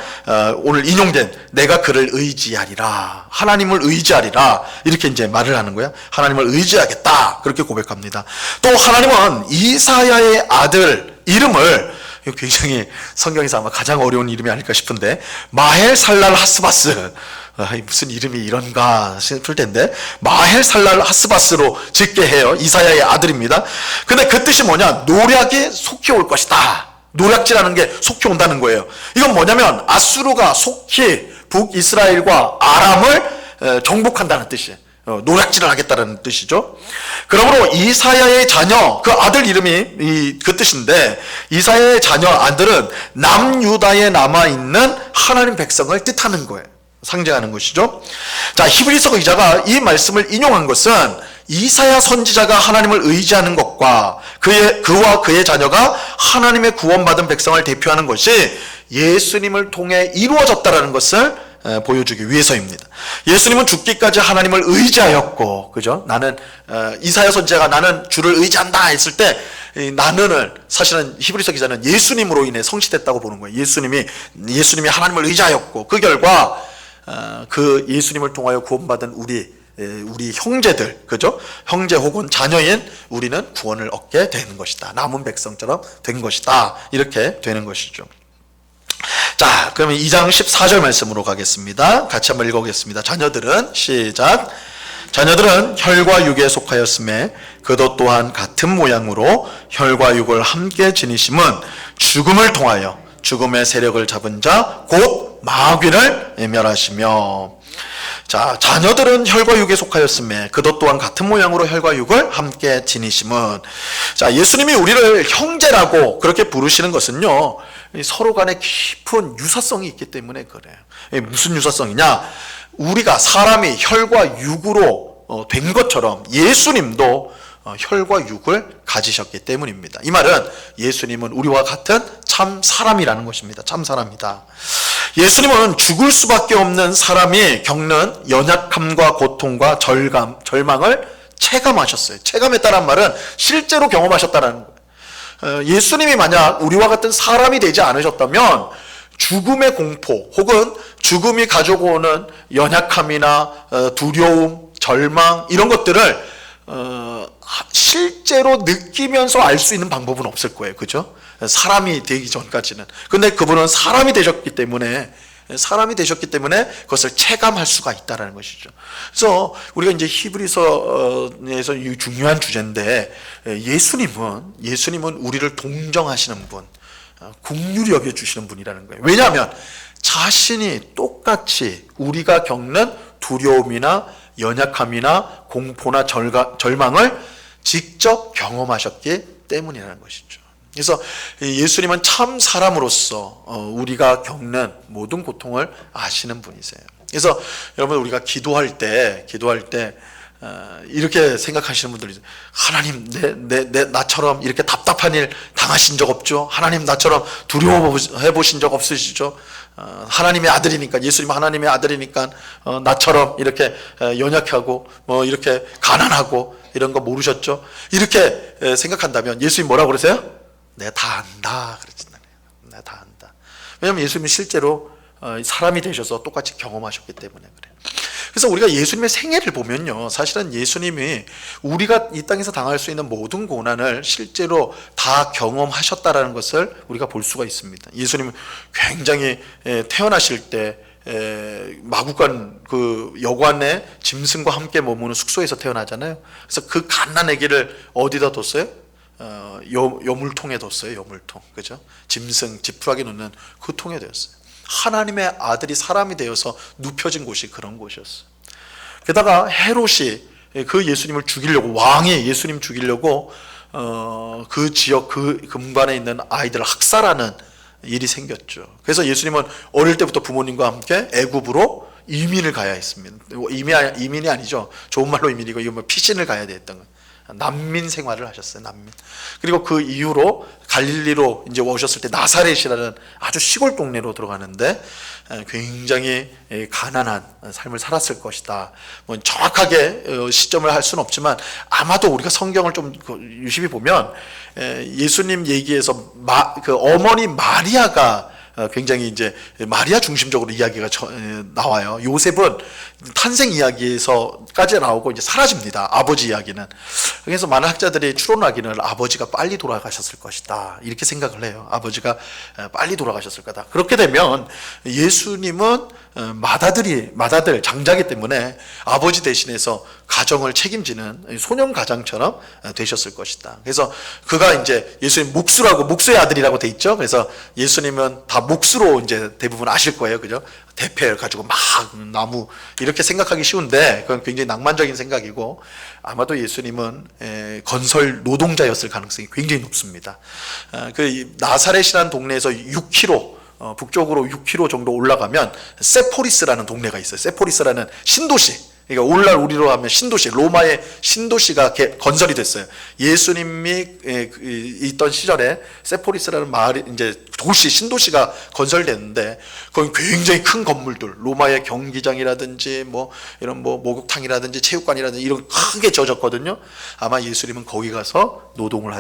오늘 인용된 내가 그를 의지하리라, 하나님을 의지하리라 이렇게 이제 말을 하는 거야. 하나님을 의지하겠다 그렇게 고백합니다. 또 하나님은 이사야의 아들 이름을, 굉장히 성경에서 아마 가장 어려운 이름이 아닐까 싶은데 마헬살랄 하스바스, 무슨 이름이 이런가 싶을 텐데 마헬살랄 하스바스로 짓게 해요. 이사야의 아들입니다. 근데 그 뜻이 뭐냐? 노략이 속히 올 것이다. 노략질하는 게 속히 온다는 거예요. 이건 뭐냐면 아수르가 속히 북이스라엘과 아람을 정복한다는 뜻이에요. 노략질을 하겠다는 뜻이죠. 그러므로 이사야의 자녀, 그 아들 이름이 그 뜻인데 이사야의 자녀 아들은 남유다에 남아있는 하나님 백성을 뜻하는 거예요. 상징하는 것이죠. 자, 히브리서 기자가 이 말씀을 인용한 것은 이사야 선지자가 하나님을 의지하는 것과 그와 그의 자녀가 하나님의 구원받은 백성을 대표하는 것이 예수님을 통해 이루어졌다는 것을 보여주기 위해서입니다. 예수님은 죽기까지 하나님을 의지하였고, 그죠? 나는 이사야 선지자가 나는 주를 의지한다 했을 때 나는을 사실은 히브리서 기자는 예수님으로 인해 성취됐다고 보는 거예요. 예수님이 하나님을 의지하였고 그 결과 그 예수님을 통하여 구원받은 우리 형제들, 그죠? 형제 혹은 자녀인 우리는 구원을 얻게 되는 것이다. 남은 백성처럼 된 것이다. 이렇게 되는 것이죠. 자, 그러면 2장 14절 말씀으로 가겠습니다. 같이 한번 읽어보겠습니다. 자녀들은 시작. 자녀들은 혈과 육에 속하였음에 그도 또한 같은 모양으로 혈과 육을 함께 지니심은 죽음을 통하여 죽음의 세력을 잡은 자 곧 마귀를 멸하시며. 자, 자녀들은 혈과 육에 속하였음에 그도 또한 같은 모양으로 혈과 육을 함께 지니심은. 자, 예수님이 우리를 형제라고 그렇게 부르시는 것은요, 서로 간에 깊은 유사성이 있기 때문에 그래요. 무슨 유사성이냐? 우리가 사람이 혈과 육으로 된 것처럼 예수님도 혈과 육을 가지셨기 때문입니다. 이 말은 예수님은 우리와 같은 참 사람이라는 것입니다. 참 사람이다. 예수님은 죽을 수밖에 없는 사람이 겪는 연약함과 고통과 절망을 체감하셨어요. 체감했다는 말은 실제로 경험하셨다는 거예요. 예수님이 만약 우리와 같은 사람이 되지 않으셨다면 죽음의 공포 혹은 죽음이 가지고 오는 연약함이나 두려움, 절망 이런 것들을 실제로 느끼면서 알 수 있는 방법은 없을 거예요. 그죠? 사람이 되기 전까지는. 근데 그분은 사람이 되셨기 때문에 그것을 체감할 수가 있다는 것이죠. 그래서 우리가 이제 히브리서에서 이 중요한 주제인데 예수님은 우리를 동정하시는 분, 긍휼히 여겨주시는 분이라는 거예요. 왜냐하면 자신이 똑같이 우리가 겪는 두려움이나 연약함이나 공포나 절망을 직접 경험하셨기 때문이라는 것이죠. 그래서 예수님은 참 사람으로서 우리가 겪는 모든 고통을 아시는 분이세요. 그래서 여러분 우리가 기도할 때 이렇게 생각하시는 분들이 있어요. 하나님 나처럼 이렇게 답답한 일 당하신 적 없죠? 하나님 나처럼 두려워해 보신 적 없으시죠? 하나님의 아들이니까, 예수님 하나님의 아들이니까 나처럼 이렇게 연약하고 이렇게 가난하고 이런 거 모르셨죠? 이렇게 생각한다면 예수님 뭐라고 그러세요? 내가 다 안다 그랬잖아요. 내가 다 안다. 왜냐하면 예수님이 실제로 사람이 되셔서 똑같이 경험하셨기 때문에 그래요. 그래서 우리가 예수님의 생애를 보면요, 사실은 예수님이 우리가 이 땅에서 당할 수 있는 모든 고난을 실제로 다 경험하셨다라는 것을 우리가 볼 수가 있습니다. 예수님은 굉장히 태어나실 때 마구간 그 여관의 짐승과 함께 머무는 숙소에서 태어나잖아요. 그래서 그 갓난 아기를 어디다 뒀어요? 여물통에 뒀어요. 여물통, 그죠? 짐승 지푸라기 놓는 그 통에 뒀어요. 하나님의 아들이 사람이 되어서 눕혀진 곳이 그런 곳이었어요. 게다가 헤롯이 그 예수님을 죽이려고, 왕이 예수님 죽이려고 그 지역 그 근반에 있는 아이들을 학살하는 일이 생겼죠. 그래서 예수님은 어릴 때부터 부모님과 함께 애굽으로 이민을 가야 했습니다. 이민이 아니죠. 좋은 말로 이민이고 이거 피신을 가야 됐던 거예요. 난민 생활을 하셨어요. 난민. 그리고 그 이후로 갈릴리로 이제 오셨을 때 나사렛이라는 아주 시골 동네로 들어가는데 굉장히 가난한 삶을 살았을 것이다. 뭐 정확하게 시점을 할 수는 없지만 아마도 우리가 성경을 좀 유심히 보면 예수님 얘기에서 그 어머니 마리아가 굉장히 이제 마리아 중심적으로 이야기가 나와요. 요셉은 탄생 이야기에서까지 나오고 이제 사라집니다. 아버지 이야기는. 그래서 많은 학자들이 추론하기는 아버지가 빨리 돌아가셨을 것이다 이렇게 생각을 해요. 아버지가 빨리 돌아가셨을 거다. 그렇게 되면 예수님은 맏아들 장자기 때문에 아버지 대신해서 가정을 책임지는 소년 가장처럼 되셨을 것이다. 그래서 그가 이제 예수님 목수의 아들이라고 돼 있죠. 그래서 예수님은 다 목수로 이제 대부분 아실 거예요. 그죠? 대패를 가지고 막 나무 이렇게 생각하기 쉬운데 그건 굉장히 낭만적인 생각이고 아마도 예수님은 건설 노동자였을 가능성이 굉장히 높습니다. 그 나사렛이라는 동네에서 6km 북쪽으로 6km 정도 올라가면 세포리스라는 동네가 있어요. 세포리스라는 신도시. 그러니까 오늘날 우리로 하면 신도시, 로마의 신도시가 건설이 됐어요. 예수님이 있던 시절에 세포리스라는 마을이 이제 신도시가 건설됐는데 거기 굉장히 큰 건물들, 로마의 경기장이라든지 뭐 이런 뭐 목욕탕이라든지 체육관이라든지 이런 크게 지어졌거든요. 아마 예수님은 거기 가서 노동을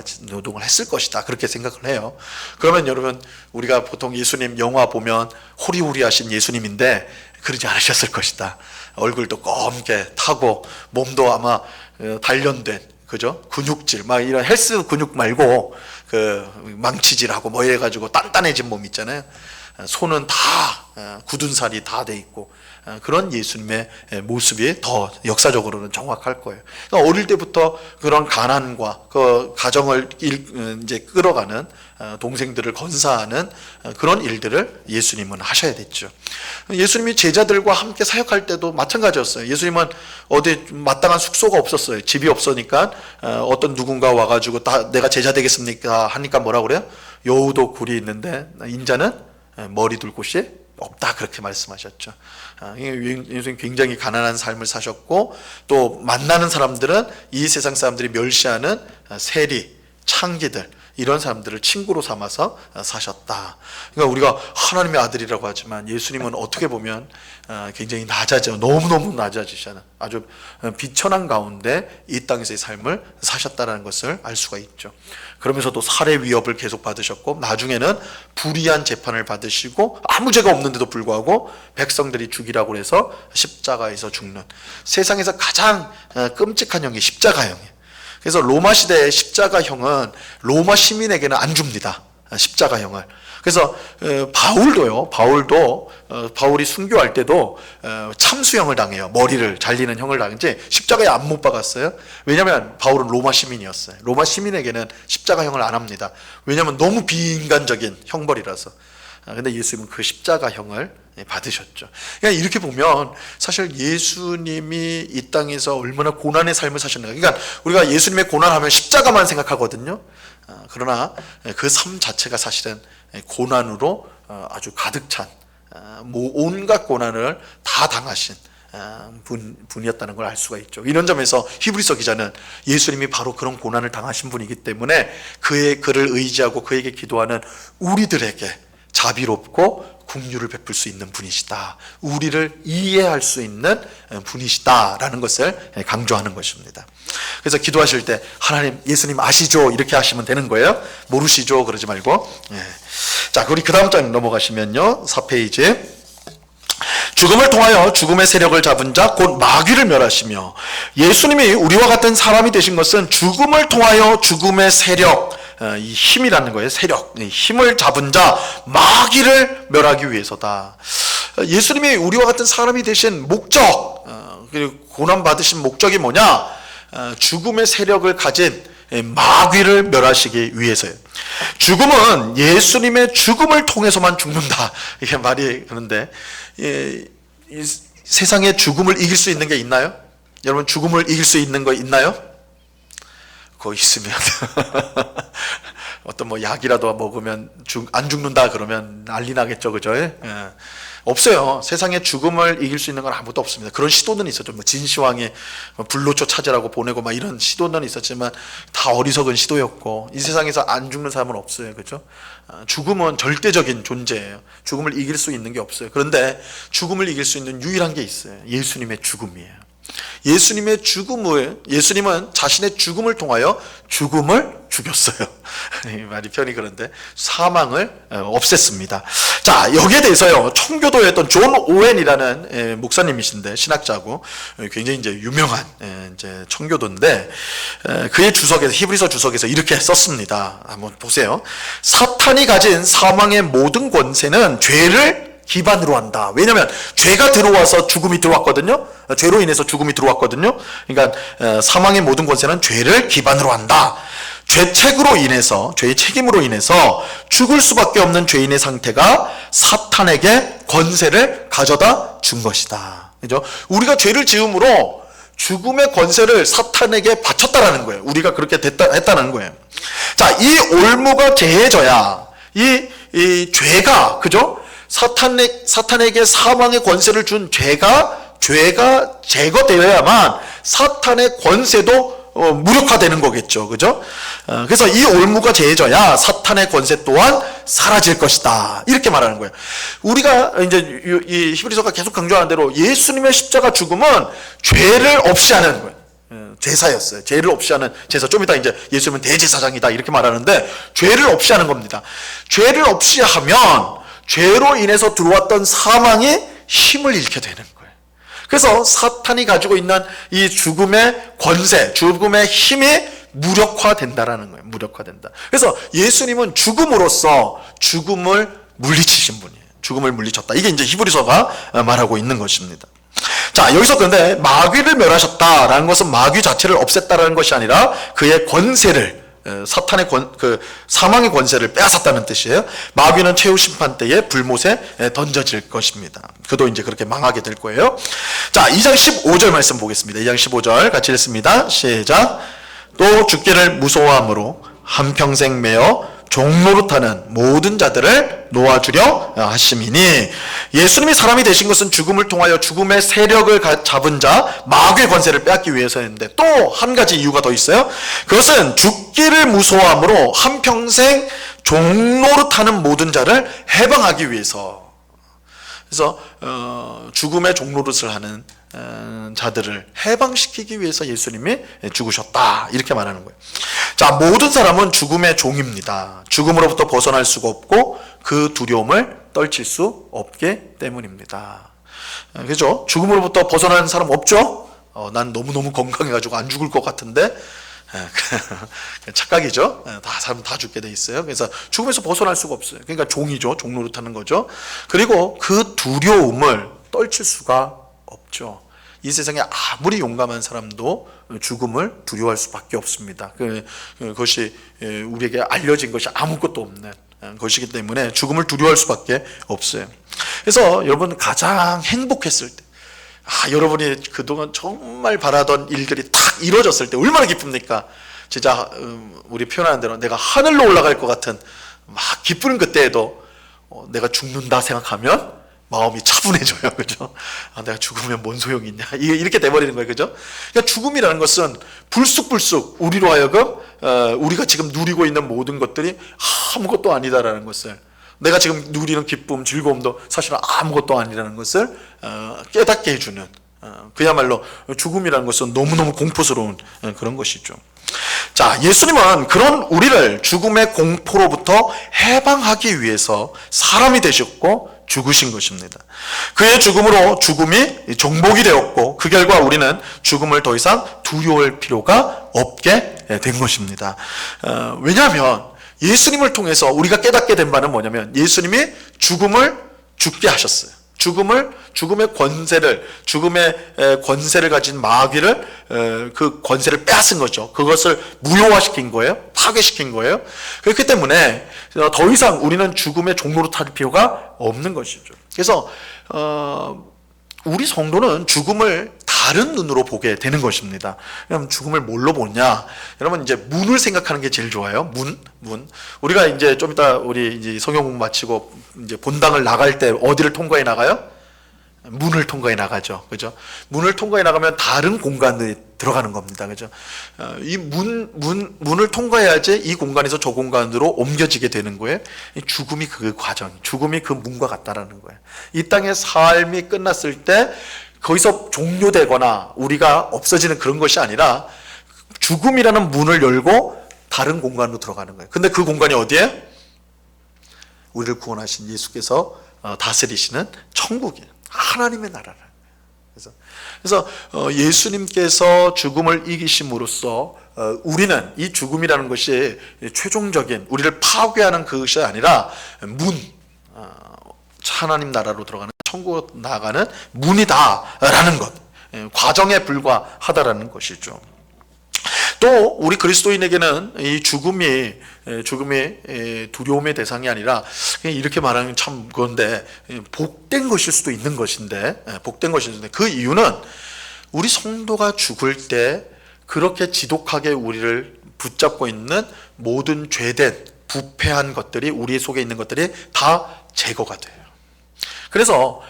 했을 것이다 그렇게 생각을 해요. 그러면 여러분 우리가 보통 예수님 영화 보면 호리호리하신 예수님인데 그러지 않으셨을 것이다. 얼굴도 검게 타고 몸도 아마 단련된 그죠? 근육질 막 이런 헬스 근육 말고 그 망치질하고 뭐 해가지고 단단해진 몸 있잖아요. 손은 다 굳은 살이 다 돼 있고 그런 예수님의 모습이 더 역사적으로는 정확할 거예요. 그러니까 어릴 때부터 그런 가난과 그 가정을 이제 끌어가는 동생들을 건사하는 그런 일들을 예수님은 하셔야 됐죠. 예수님이 제자들과 함께 사역할 때도 마찬가지였어요. 예수님은 어디 마땅한 숙소가 없었어요. 집이 없으니까 어떤 누군가 와가지고 내가 제자 되겠습니까 하니까 뭐라 그래요? 여우도 굴이 있는데 인자는 머리 둘 곳이 없다 그렇게 말씀하셨죠. 예수님 굉장히 가난한 삶을 사셨고 또 만나는 사람들은 이 세상 사람들이 멸시하는 세리, 창기들 이런 사람들을 친구로 삼아서 사셨다. 그러니까 우리가 하나님의 아들이라고 하지만 예수님은 어떻게 보면 굉장히 너무너무 낮아지시는 아주 비천한 가운데 이 땅에서의 삶을 사셨다는 것을 알 수가 있죠. 그러면서도 살해 위협을 계속 받으셨고 나중에는 불의한 재판을 받으시고 아무 죄가 없는데도 불구하고 백성들이 죽이라고 해서 십자가에서 죽는 세상에서 가장 끔찍한 형이 십자가형이에요. 그래서 로마 시대의 십자가형은 로마 시민에게는 안 줍니다. 십자가형을. 그래서 바울이 순교할 때도 참수형을 당해요. 머리를 잘리는 형을 당했지 십자가에 안 못 박았어요. 왜냐하면 바울은 로마 시민이었어요. 로마 시민에게는 십자가형을 안 합니다. 왜냐하면 너무 비인간적인 형벌이라서. 근데 예수님은 그 십자가형을 받으셨죠. 그러니까 이렇게 보면 사실 예수님이 이 땅에서 얼마나 고난의 삶을 사셨는가. 그러니까 우리가 예수님의 고난하면 십자가만 생각하거든요. 그러나 그 삶 자체가 사실은 고난으로 아주 가득 찬 온갖 고난을 다 당하신 분이었다는 걸 알 수가 있죠. 이런 점에서 히브리서 기자는 예수님이 바로 그런 고난을 당하신 분이기 때문에 그를 의지하고 그에게 기도하는 우리들에게 자비롭고 긍휼을 베풀 수 있는 분이시다. 우리를 이해할 수 있는 분이시다라는 것을 강조하는 것입니다. 그래서 기도하실 때 하나님, 예수님 아시죠? 이렇게 하시면 되는 거예요. 모르시죠? 그러지 말고. 자, 우리 그 다음 장 넘어가시면요. 4페이지. 죽음을 통하여 죽음의 세력을 잡은 자 곧 마귀를 멸하시며 예수님이 우리와 같은 사람이 되신 것은 죽음을 통하여 죽음의 세력, 이 힘이라는 거예요. 세력, 힘을 잡은 자 마귀를 멸하기 위해서다. 예수님이 우리와 같은 사람이 되신 목적, 그리고 고난 받으신 목적이 뭐냐? 죽음의 세력을 가진 마귀를 멸하시기 위해서예요. 죽음은 예수님의 죽음을 통해서만 죽는다. 이게 말이 그런데 이 세상에 죽음을 이길 수 있는 게 있나요? 여러분 죽음을 이길 수 있는 거 있나요? 그거 있으면 어떤 뭐 약이라도 먹으면 안 죽는다 그러면 난리 나겠죠, 그죠? 없어요. 세상에 죽음을 이길 수 있는 건 아무것도 없습니다. 그런 시도는 있었죠. 뭐 진시황이 불로초 찾으라고 보내고 막 이런 시도는 있었지만 다 어리석은 시도였고 이 세상에서 안 죽는 사람은 없어요, 그죠? 죽음은 절대적인 존재예요. 죽음을 이길 수 있는 게 없어요. 그런데 죽음을 이길 수 있는 유일한 게 있어요. 예수님의 죽음이에요. 예수님은 자신의 죽음을 통하여 죽음을 죽였어요. 말이 편히 그런데 사망을 없앴습니다. 자, 여기에 대해서요, 청교도의 어떤 존 오웬이라는 목사님이신데, 신학자고, 굉장히 이제 유명한 이제 청교도인데, 그의 주석에서, 히브리서 주석에서 이렇게 썼습니다. 한번 보세요. 사탄이 가진 사망의 모든 권세는 죄를 기반으로 한다. 왜냐하면 죄가 들어와서 죽음이 들어왔거든요. 죄로 인해서 죽음이 들어왔거든요. 그러니까 사망의 모든 권세는 죄를 기반으로 한다. 죄책으로 인해서, 죄의 책임으로 인해서 죽을 수밖에 없는 죄인의 상태가 사탄에게 권세를 가져다 준 것이다. 그죠? 우리가 죄를 지음으로 죽음의 권세를 사탄에게 바쳤다라는 거예요. 우리가 그렇게 했다는 거예요. 자, 이 올무가 제해져야 이 죄가, 그죠? 사탄에게 사망의 권세를 준 죄가 제거되어야만 사탄의 권세도 무력화되는 거겠죠. 그죠? 그래서 이 올무가 제해져야 사탄의 권세 또한 사라질 것이다. 이렇게 말하는 거예요. 우리가 이제 이 히브리서가 계속 강조하는 대로 예수님의 십자가 죽음은 죄를 없이 하는 거예요. 제사였어요. 죄를 없이 하는 제사. 좀 이따 이제 예수님은 대제사장이다. 이렇게 말하는데 죄를 없이 하는 겁니다. 죄를 없이 하면 죄로 인해서 들어왔던 사망이 힘을 잃게 되는 거예요. 그래서 사탄이 가지고 있는 이 죽음의 권세, 죽음의 힘이 무력화된다라는 거예요. 무력화된다. 그래서 예수님은 죽음으로써 죽음을 물리치신 분이에요. 죽음을 물리쳤다. 이게 이제 히브리서가 말하고 있는 것입니다. 자, 여기서 그런데 마귀를 멸하셨다라는 것은 마귀 자체를 없앴다라는 것이 아니라 그의 권세를, 사탄의 사망의 권세를 빼앗았다는 뜻이에요. 마귀는 최후 심판 때에 불못에 던져질 것입니다. 그도 이제 그렇게 망하게 될 거예요. 자, 2장 15절 말씀 보겠습니다. 2장 15절 같이 읽습니다. 시작. 또 죽기를 무서워함으로 한평생 매어 종노릇하는 모든 자들을 놓아주려 하심이니. 예수님이 사람이 되신 것은 죽음을 통하여 죽음의 세력을 잡은 자 마귀의 권세를 빼앗기 위해서였는데, 또 한 가지 이유가 더 있어요. 그것은 죽기를 무서워함으로 한평생 종노릇하는 모든 자를 해방하기 위해서. 그래서 죽음의 종노릇을 하는 자들을 해방시키기 위해서 예수님이 죽으셨다, 이렇게 말하는 거예요. 자, 모든 사람은 죽음의 종입니다. 죽음으로부터 벗어날 수가 없고 그 두려움을 떨칠 수 없기 때문입니다. 그죠? 죽음으로부터 벗어나는 사람 없죠? 난 너무너무 건강해가지고 안 죽을 것 같은데, 착각이죠. 사람 다 죽게 돼 있어요. 그래서 죽음에서 벗어날 수가 없어요. 그러니까 종이죠. 종노릇하는 거죠. 그리고 그 두려움을 떨칠 수가 없죠. 이 세상에 아무리 용감한 사람도 죽음을 두려워할 수밖에 없습니다. 그것이 우리에게 알려진 것이 아무것도 없는 것이기 때문에 죽음을 두려워할 수밖에 없어요. 그래서 여러분, 가장 행복했을 때, 여러분이 그동안 정말 바라던 일들이 탁 이루어졌을 때 얼마나 기쁩니까? 진짜 우리 표현하는 대로 내가 하늘로 올라갈 것 같은 막 기쁜 그때에도 내가 죽는다 생각하면 마음이 차분해져요. 그죠? 내가 죽으면 뭔 소용이 있냐, 이렇게 돼버리는 거예요. 그죠? 그러니까 죽음이라는 것은 불쑥불쑥 우리로 하여금 우리가 지금 누리고 있는 모든 것들이 아무것도 아니다라는 것을, 내가 지금 누리는 기쁨, 즐거움도 사실은 아무것도 아니라는 것을 깨닫게 해주는, 그야말로 죽음이라는 것은 너무너무 공포스러운 그런 것이죠. 자, 예수님은 그런 우리를 죽음의 공포로부터 해방하기 위해서 사람이 되셨고 죽으신 것입니다. 그의 죽음으로 죽음이 정복이 되었고, 그 결과 우리는 죽음을 더 이상 두려워할 필요가 없게 된 것입니다. 왜냐하면 예수님을 통해서 우리가 깨닫게 된 바는 뭐냐면, 예수님이 죽음을 죽게 하셨어요. 죽음의 권세를 가진 마귀를, 그 권세를 빼앗은 거죠. 그것을 무효화시킨 거예요. 파괴시킨 거예요. 그렇기 때문에 더 이상 우리는 죽음의 종노릇할 필요가 없는 것이죠. 그래서 우리 성도는 죽음을 다른 눈으로 보게 되는 것입니다. 그럼 죽음을 뭘로 보냐? 여러분, 이제 문을 생각하는 게 제일 좋아요. 문. 우리가 이제 좀 이따 우리 이제 성경 공부 마치고 이제 본당을 나갈 때 어디를 통과해 나가요? 문을 통과해 나가죠. 그죠? 문을 통과해 나가면 다른 공간에 들어가는 겁니다. 그죠? 이 문을 통과해야지 이 공간에서 저 공간으로 옮겨지게 되는 거예요. 죽음이 그 과정, 죽음이 그 문과 같다라는 거예요. 이 땅의 삶이 끝났을 때 거기서 종료되거나 우리가 없어지는 그런 것이 아니라, 죽음이라는 문을 열고 다른 공간으로 들어가는 거예요. 근데 그 공간이 어디예요? 우리를 구원하신 예수께서 다스리시는 천국이에요. 하나님의 나라라. 그래서 예수님께서 죽음을 이기심으로써 우리는 이 죽음이라는 것이 최종적인 우리를 파괴하는 그것이 아니라 하나님 나라로 들어가는, 천국으로 나아가는 문이다라는 것, 과정에 불과하다라는 것이죠. 또 우리 그리스도인에게는 이 죽음이 두려움의 대상이 아니라, 이렇게 말하면 참 그런데 복된 것일 수도 있는 것인데, 그 이유는 우리 성도가 죽을 때 그렇게 지독하게 우리를 붙잡고 있는 모든 죄된 부패한 것들이, 우리 속에 있는 것들이 다 제거가 돼요. 그래서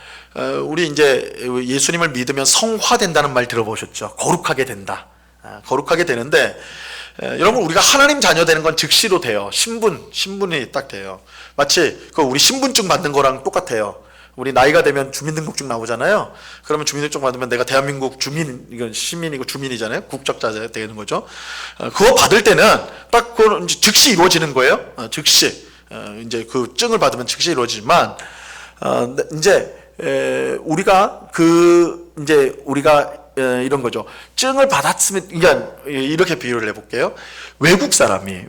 우리 이제 예수님을 믿으면 성화된다는 말 들어보셨죠? 거룩하게 된다. 거룩하게 되는데, 여러분, 우리가 하나님 자녀 되는 건 즉시로 돼요. 신분이 딱 돼요. 마치 우리 신분증 받는 거랑 똑같아요. 우리 나이가 되면 주민등록증 나오잖아요. 그러면 주민등록증 받으면 내가 대한민국 이건 시민이고 주민이잖아요. 국적자 되는 거죠. 그거 받을 때는 딱 그건 즉시 이루어지는 거예요. 즉시. 이제 그 증을 받으면 즉시 이루어지지만, 우리가 이런 거죠. 증을 받았으면, 그러니까 이렇게 비유를 해볼게요. 외국 사람이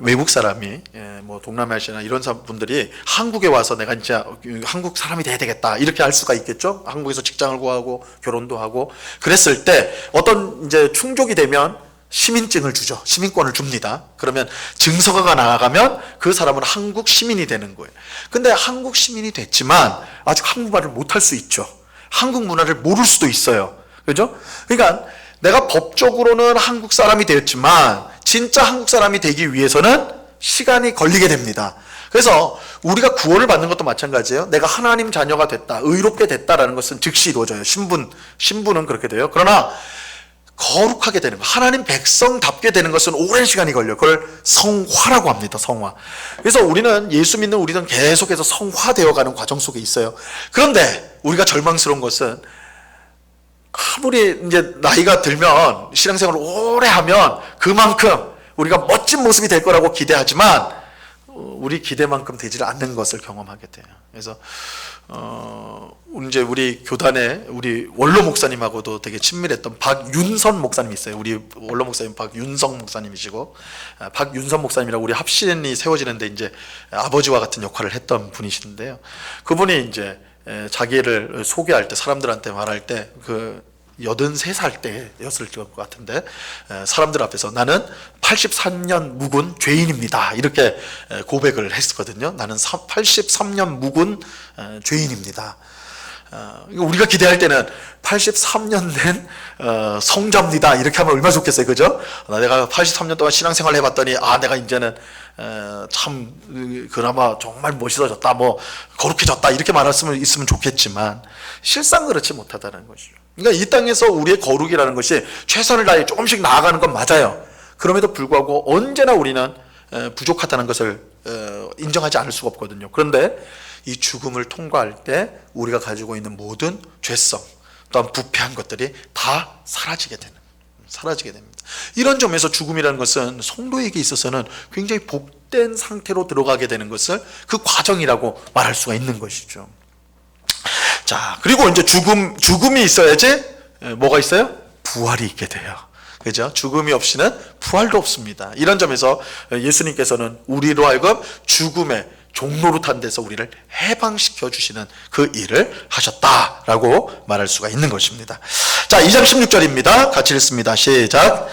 뭐 동남아시아나 이런 분들이 한국에 와서 내가 진짜 한국 사람이 돼야 되겠다, 이렇게 할 수가 있겠죠. 한국에서 직장을 구하고 결혼도 하고 그랬을 때 어떤 이제 충족이 되면 시민증을 주죠. 시민권을 줍니다. 그러면 증서가 나가면 그 사람은 한국 시민이 되는 거예요. 근데 한국 시민이 됐지만 아직 한국말을 못할 수 있죠. 한국 문화를 모를 수도 있어요. 그죠? 그러니까 내가 법적으로는 한국 사람이 되었지만 진짜 한국 사람이 되기 위해서는 시간이 걸리게 됩니다. 그래서 우리가 구원을 받는 것도 마찬가지예요. 내가 하나님 자녀가 됐다, 의롭게 됐다라는 것은 즉시 이루어져요. 신분은 그렇게 돼요. 그러나 거룩하게 되는 것, 하나님 백성답게 되는 것은 오랜 시간이 걸려요. 그걸 성화라고 합니다. 성화. 그래서 우리는, 예수 믿는 우리는 계속해서 성화되어가는 과정 속에 있어요. 그런데 우리가 절망스러운 것은, 아무리 이제 나이가 들면, 신앙생활을 오래 하면 그만큼 우리가 멋진 모습이 될 거라고 기대하지만 우리 기대만큼 되지를 않는 것을 경험하게 돼요. 그래서 이제 우리 교단에 우리 원로 목사님하고도 되게 친밀했던 박윤선 목사님이 있어요. 우리 원로 목사님 박윤성 목사님이시고, 박윤선 목사님이라고 우리 합신이 세워지는데 이제 아버지와 같은 역할을 했던 분이신데요. 그분이 이제 자기를 소개할 때, 사람들한테 말할 때, 83살 때였을 것 같은데, 사람들 앞에서 나는 83년 묵은 죄인입니다, 이렇게 고백을 했었거든요. 나는 83년 묵은 죄인입니다. 우리가 기대할 때는 83년 된 성자입니다, 이렇게 하면 얼마나 좋겠어요, 그죠? 내가 83년 동안 신앙생활을 해봤더니 내가 이제는 참 그나마 정말 멋있어졌다, 뭐 거룩해졌다, 이렇게 말할 수 있으면 좋겠지만 실상 그렇지 못하다는 것이죠. 그러니까 이 땅에서 우리의 거룩이라는 것이 최선을 다해 조금씩 나아가는 건 맞아요. 그럼에도 불구하고 언제나 우리는 부족하다는 것을 인정하지 않을 수가 없거든요. 그런데 이 죽음을 통과할 때 우리가 가지고 있는 모든 죄성, 또한 부패한 것들이 다 사라지게 됩니다. 이런 점에서 죽음이라는 것은 성도에게 있어서는 굉장히 복된 상태로 들어가게 되는 것을 그 과정이라고 말할 수가 있는 것이죠. 자, 그리고 이제 죽음이 있어야지 뭐가 있어요? 부활이 있게 돼요. 그죠? 죽음이 없이는 부활도 없습니다. 이런 점에서 예수님께서는 우리로 하여금 죽음의 종로릇한 데서 우리를 해방시켜 주시는 그 일을 하셨다라고 말할 수가 있는 것입니다. 자, 2장 16절입니다. 같이 읽습니다. 시작.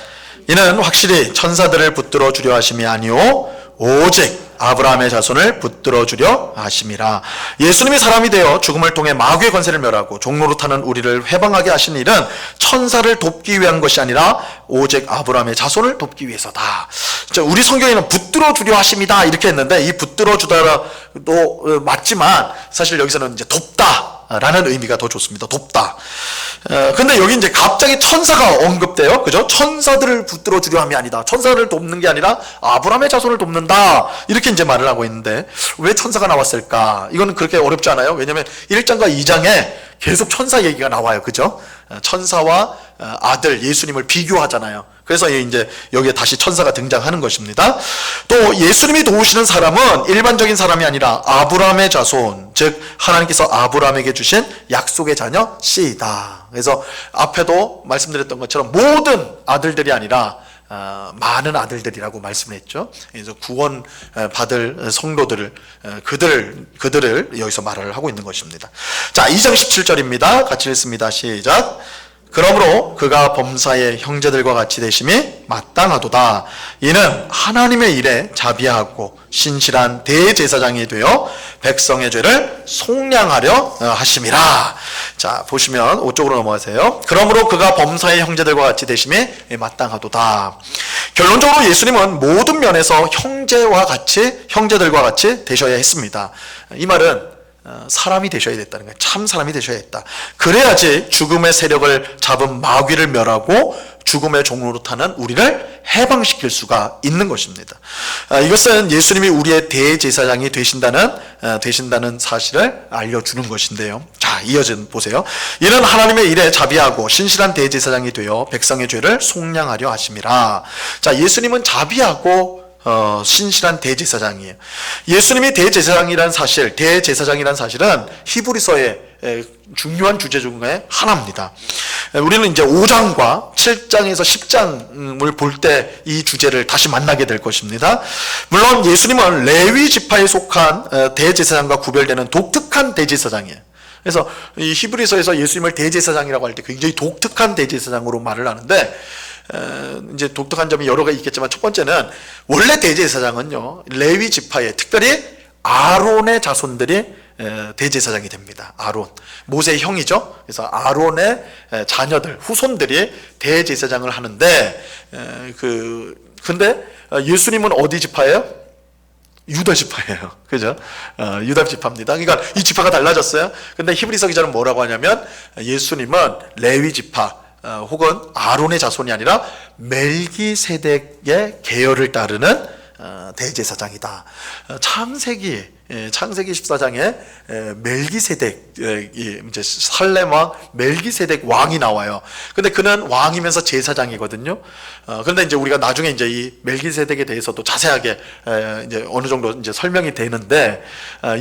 이는 확실히 천사들을 붙들어 주려 하심이 아니오 오직 아브라함의 자손을 붙들어 주려 하심이라. 예수님이 사람이 되어 죽음을 통해 마귀의 권세를 멸하고 종노릇하는 우리를 해방하게 하신 일은 천사를 돕기 위한 것이 아니라 오직 아브라함의 자손을 돕기 위해서다. 우리 성경에는 붙들어 주려 하심이다 이렇게 했는데, 이 붙들어 주다도 맞지만 사실 여기서는 이제 돕다라는 의미가 더 좋습니다. 돕다. 근데 여기 이제 갑자기 천사가 언급돼요. 그죠? 천사들을 붙들어 주려 함이 아니다. 천사를 돕는 게 아니라 아브라함의 자손을 돕는다, 이렇게 이제 말을 하고 있는데, 왜 천사가 나왔을까? 이거는 그렇게 어렵지 않아요. 왜냐하면 1장과 2장에 계속 천사 얘기가 나와요. 그죠? 천사와 아들 예수님을 비교하잖아요. 그래서 이제 여기에 다시 천사가 등장하는 것입니다. 또 예수님이 도우시는 사람은 일반적인 사람이 아니라 아브라함의 자손, 즉 하나님께서 아브라함에게 주신 약속의 자녀 씨이다. 그래서 앞에도 말씀드렸던 것처럼 모든 아들들이 아니라 많은 아들들이라고 말씀을 했죠. 그래서 구원 받을 성도들을, 그들을 여기서 말을 하고 있는 것입니다. 자, 2장 17절입니다. 같이 읽습니다. 시작. 그러므로 그가 범사의 형제들과 같이 되심이 마땅하도다. 이는 하나님의 일에 자비하고 신실한 대제사장이 되어 백성의 죄를 속량하려 하심이라. 자, 보시면 5쪽으로 넘어가세요. 그러므로 그가 범사의 형제들과 같이 되심이 마땅하도다. 결론적으로 예수님은 모든 면에서 형제들과 같이 되셔야 했습니다. 이 말은 사람이 되셔야 됐다는 거예요. 참 사람이 되셔야 했다. 그래야지 죽음의 세력을 잡은 마귀를 멸하고 죽음의 종로로 타는 우리를 해방시킬 수가 있는 것입니다. 이것은 예수님이 우리의 대제사장이 되신다는 사실을 알려주는 것인데요. 자, 이어진 보세요. 이는 하나님의 일에 자비하고 신실한 대제사장이 되어 백성의 죄를 속량하려 하심이라. 자, 예수님은 자비하고 신실한 대제사장이에요. 예수님이 대제사장이라는 사실은 히브리서의 중요한 주제 중에 하나입니다. 우리는 이제 5장과 7장에서 10장을 볼 때 이 주제를 다시 만나게 될 것입니다. 물론 예수님은 레위 지파에 속한 대제사장과 구별되는 독특한 대제사장이에요. 그래서 이 히브리서에서 예수님을 대제사장이라고 할 때 굉장히 독특한 대제사장으로 말을 하는데, 이제 독특한 점이 여러 가지 있겠지만, 첫 번째는 원래 대제사장은요, 레위 지파에, 특별히 아론의 자손들이 대제사장이 됩니다. 아론, 모세의 형이죠. 그래서 아론의 자녀들, 후손들이 대제사장을 하는데, 근데 예수님은 어디 지파예요? 유다 지파예요. 그죠? 유다 지파입니다. 그러니까 이 지파가 달라졌어요. 근데 히브리서 기자는 뭐라고 하냐면 예수님은 레위 지파 혹은 아론의 자손이 아니라 멜기세덱의 계열을 따르는 대제사장이다. 창세기 14장에 멜기세덱이 이제 살렘 왕 멜기세덱 왕이 나와요. 근데 그는 왕이면서 제사장이거든요. 그런데 이제 우리가 나중에 이제 이 멜기세덱에 대해서도 자세하게 이제 어느 정도 이제 설명이 되는데,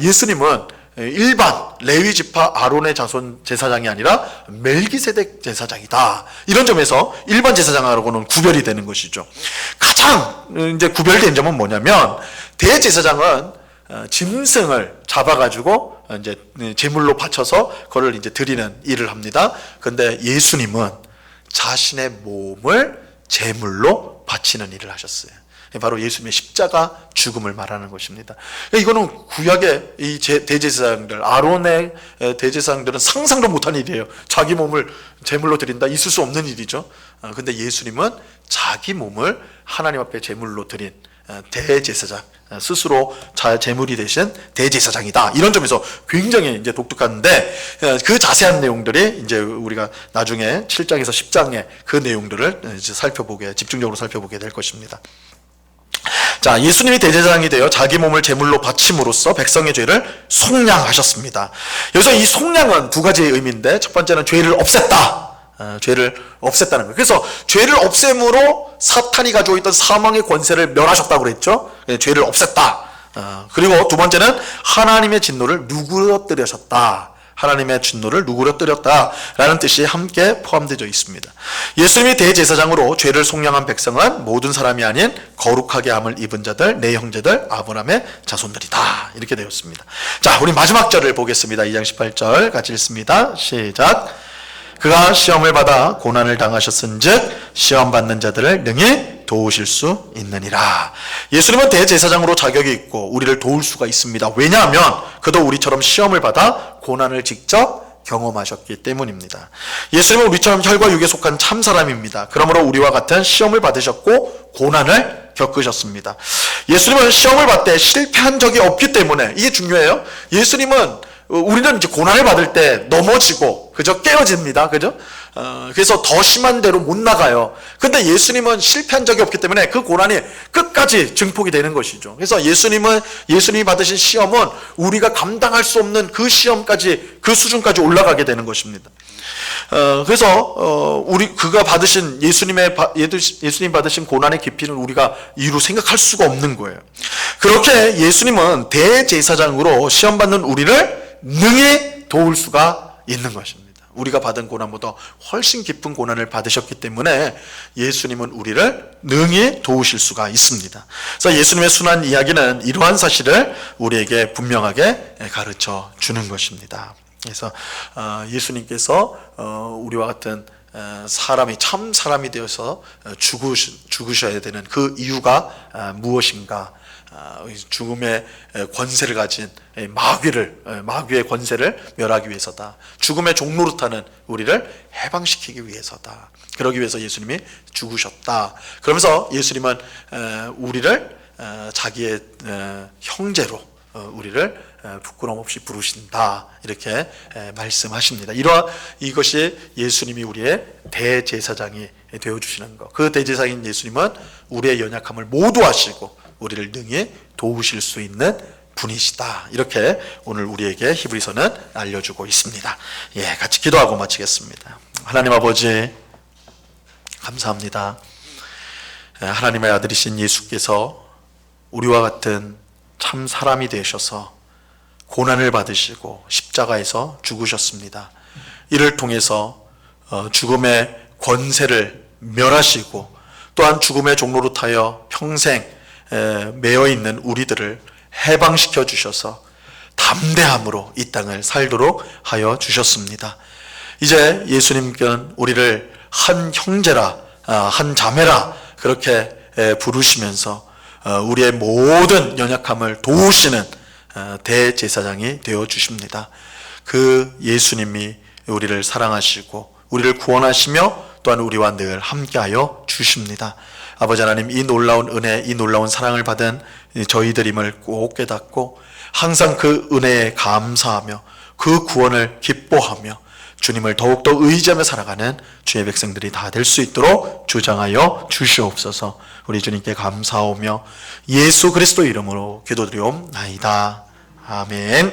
예수님은 일반 레위 지파 아론의 자손 제사장이 아니라 멜기세덱 제사장이다. 이런 점에서 일반 제사장하고는 구별이 되는 것이죠. 가장 이제 구별된 점은 뭐냐면, 대제사장은 짐승을 잡아가지고 이제 제물로 바쳐서 그걸 이제 드리는 일을 합니다. 그런데 예수님은 자신의 몸을 제물로 바치는 일을 하셨어요. 바로 예수님의 십자가 죽음을 말하는 것입니다. 이거는 구약의 이 대제사장들, 아론의 대제사장들은 상상도 못한 일이에요. 자기 몸을 제물로 드린다, 있을 수 없는 일이죠. 근데 예수님은 자기 몸을 하나님 앞에 제물로 드린 대제사장, 스스로 제물이 되신 대제사장이다. 이런 점에서 굉장히 이제 독특한데, 그 자세한 내용들이 이제 우리가 나중에 7장에서 10장의 그 내용들을 이제 집중적으로 살펴보게 될 것입니다. 자, 예수님이 대제사장이 되어 자기 몸을 제물로 바침으로써 백성의 죄를 속량하셨습니다. 여기서 이 속량은 두 가지의 의미인데, 첫 번째는 죄를 없앴다. 죄를 없앴다는 거예요. 그래서 죄를 없앰으로 사탄이 가지고 있던 사망의 권세를 멸하셨다고 그랬죠. 죄를 없앴다. 그리고 두 번째는 하나님의 진노를 누그러뜨리셨다. 하나님의 진노를 누그러뜨렸다라는 뜻이 함께 포함되어 있습니다. 예수님이 대제사장으로 죄를 속량한 백성은 모든 사람이 아닌 거룩하게 함을 입은 자들, 내 형제들, 아브라함의 자손들이다. 이렇게 되었습니다. 자, 우리 마지막 절을 보겠습니다. 2장 18절 같이 읽습니다. 시작. 그가 시험을 받아 고난을 당하셨은즉 시험 받는 자들을 능히 도우실 수 있느니라. 예수님은 대제사장으로 자격이 있고 우리를 도울 수가 있습니다. 왜냐하면 그도 우리처럼 시험을 받아 고난을 직접 경험하셨기 때문입니다. 예수님은 우리처럼 혈과 육에 속한 참 사람입니다. 그러므로 우리와 같은 시험을 받으셨고 고난을 겪으셨습니다. 예수님은 시험을 받되 실패한 적이 없기 때문에, 이게 중요해요. 예수님은 우리는 이제 고난을 받을 때 넘어지고, 그죠? 깨어집니다. 그죠? 그래서 더 심한 데로 못 나가요. 근데 예수님은 실패한 적이 없기 때문에 그 고난이 끝까지 증폭이 되는 것이죠. 그래서 예수님이 받으신 시험은 우리가 감당할 수 없는 그 시험까지, 그 수준까지 올라가게 되는 것입니다. 그래서 그가 받으신 예수님 받으신 고난의 깊이는 우리가 이루 생각할 수가 없는 거예요. 그렇게 예수님은 대제사장으로 시험받는 우리를 능히 도울 수가 있는 것입니다. 우리가 받은 고난보다 훨씬 깊은 고난을 받으셨기 때문에 예수님은 우리를 능히 도우실 수가 있습니다. 그래서 예수님의 순환 이야기는 이러한 사실을 우리에게 분명하게 가르쳐 주는 것입니다. 그래서 예수님께서 우리와 같은 사람이 참 사람이 되어서 죽으셔야 되는 그 이유가 무엇인가? 죽음의 권세를 가진 마귀의 권세를 멸하기 위해서다. 죽음의 종노릇하는 우리를 해방시키기 위해서다. 그러기 위해서 예수님이 죽으셨다. 그러면서 예수님은 우리를 자기의 형제로 우리를 부끄럼 없이 부르신다. 이렇게 말씀하십니다. 이것이 예수님이 우리의 대제사장이 되어주시는 것. 그 대제사장인 예수님은 우리의 연약함을 모두 아시고 우리를 능히 도우실 수 있는 분이시다. 이렇게 오늘 우리에게 히브리서는 알려주고 있습니다. 같이 기도하고 마치겠습니다. 하나님 아버지, 감사합니다. 하나님의 아들이신 예수께서 우리와 같은 참 사람이 되셔서 고난을 받으시고 십자가에서 죽으셨습니다. 이를 통해서 죽음의 권세를 멸하시고 또한 죽음의 종노릇하여 평생 매여 있는 우리들을 해방시켜 주셔서 담대함으로 이 땅을 살도록 하여 주셨습니다. 이제 예수님께는 우리를 한 형제라, 한 자매라 그렇게 부르시면서 우리의 모든 연약함을 도우시는 대제사장이 되어 주십니다. 그 예수님이 우리를 사랑하시고 우리를 구원하시며 또한 우리와 늘 함께하여 주십니다. 아버지 하나님, 이 놀라운 은혜, 이 놀라운 사랑을 받은 저희들임을 꼭 깨닫고 항상 그 은혜에 감사하며 그 구원을 기뻐하며 주님을 더욱더 의지하며 살아가는 주의 백성들이 다 될 수 있도록 주장하여 주시옵소서. 우리 주님께 감사하며 예수 그리스도 이름으로 기도드리옵나이다. 아멘.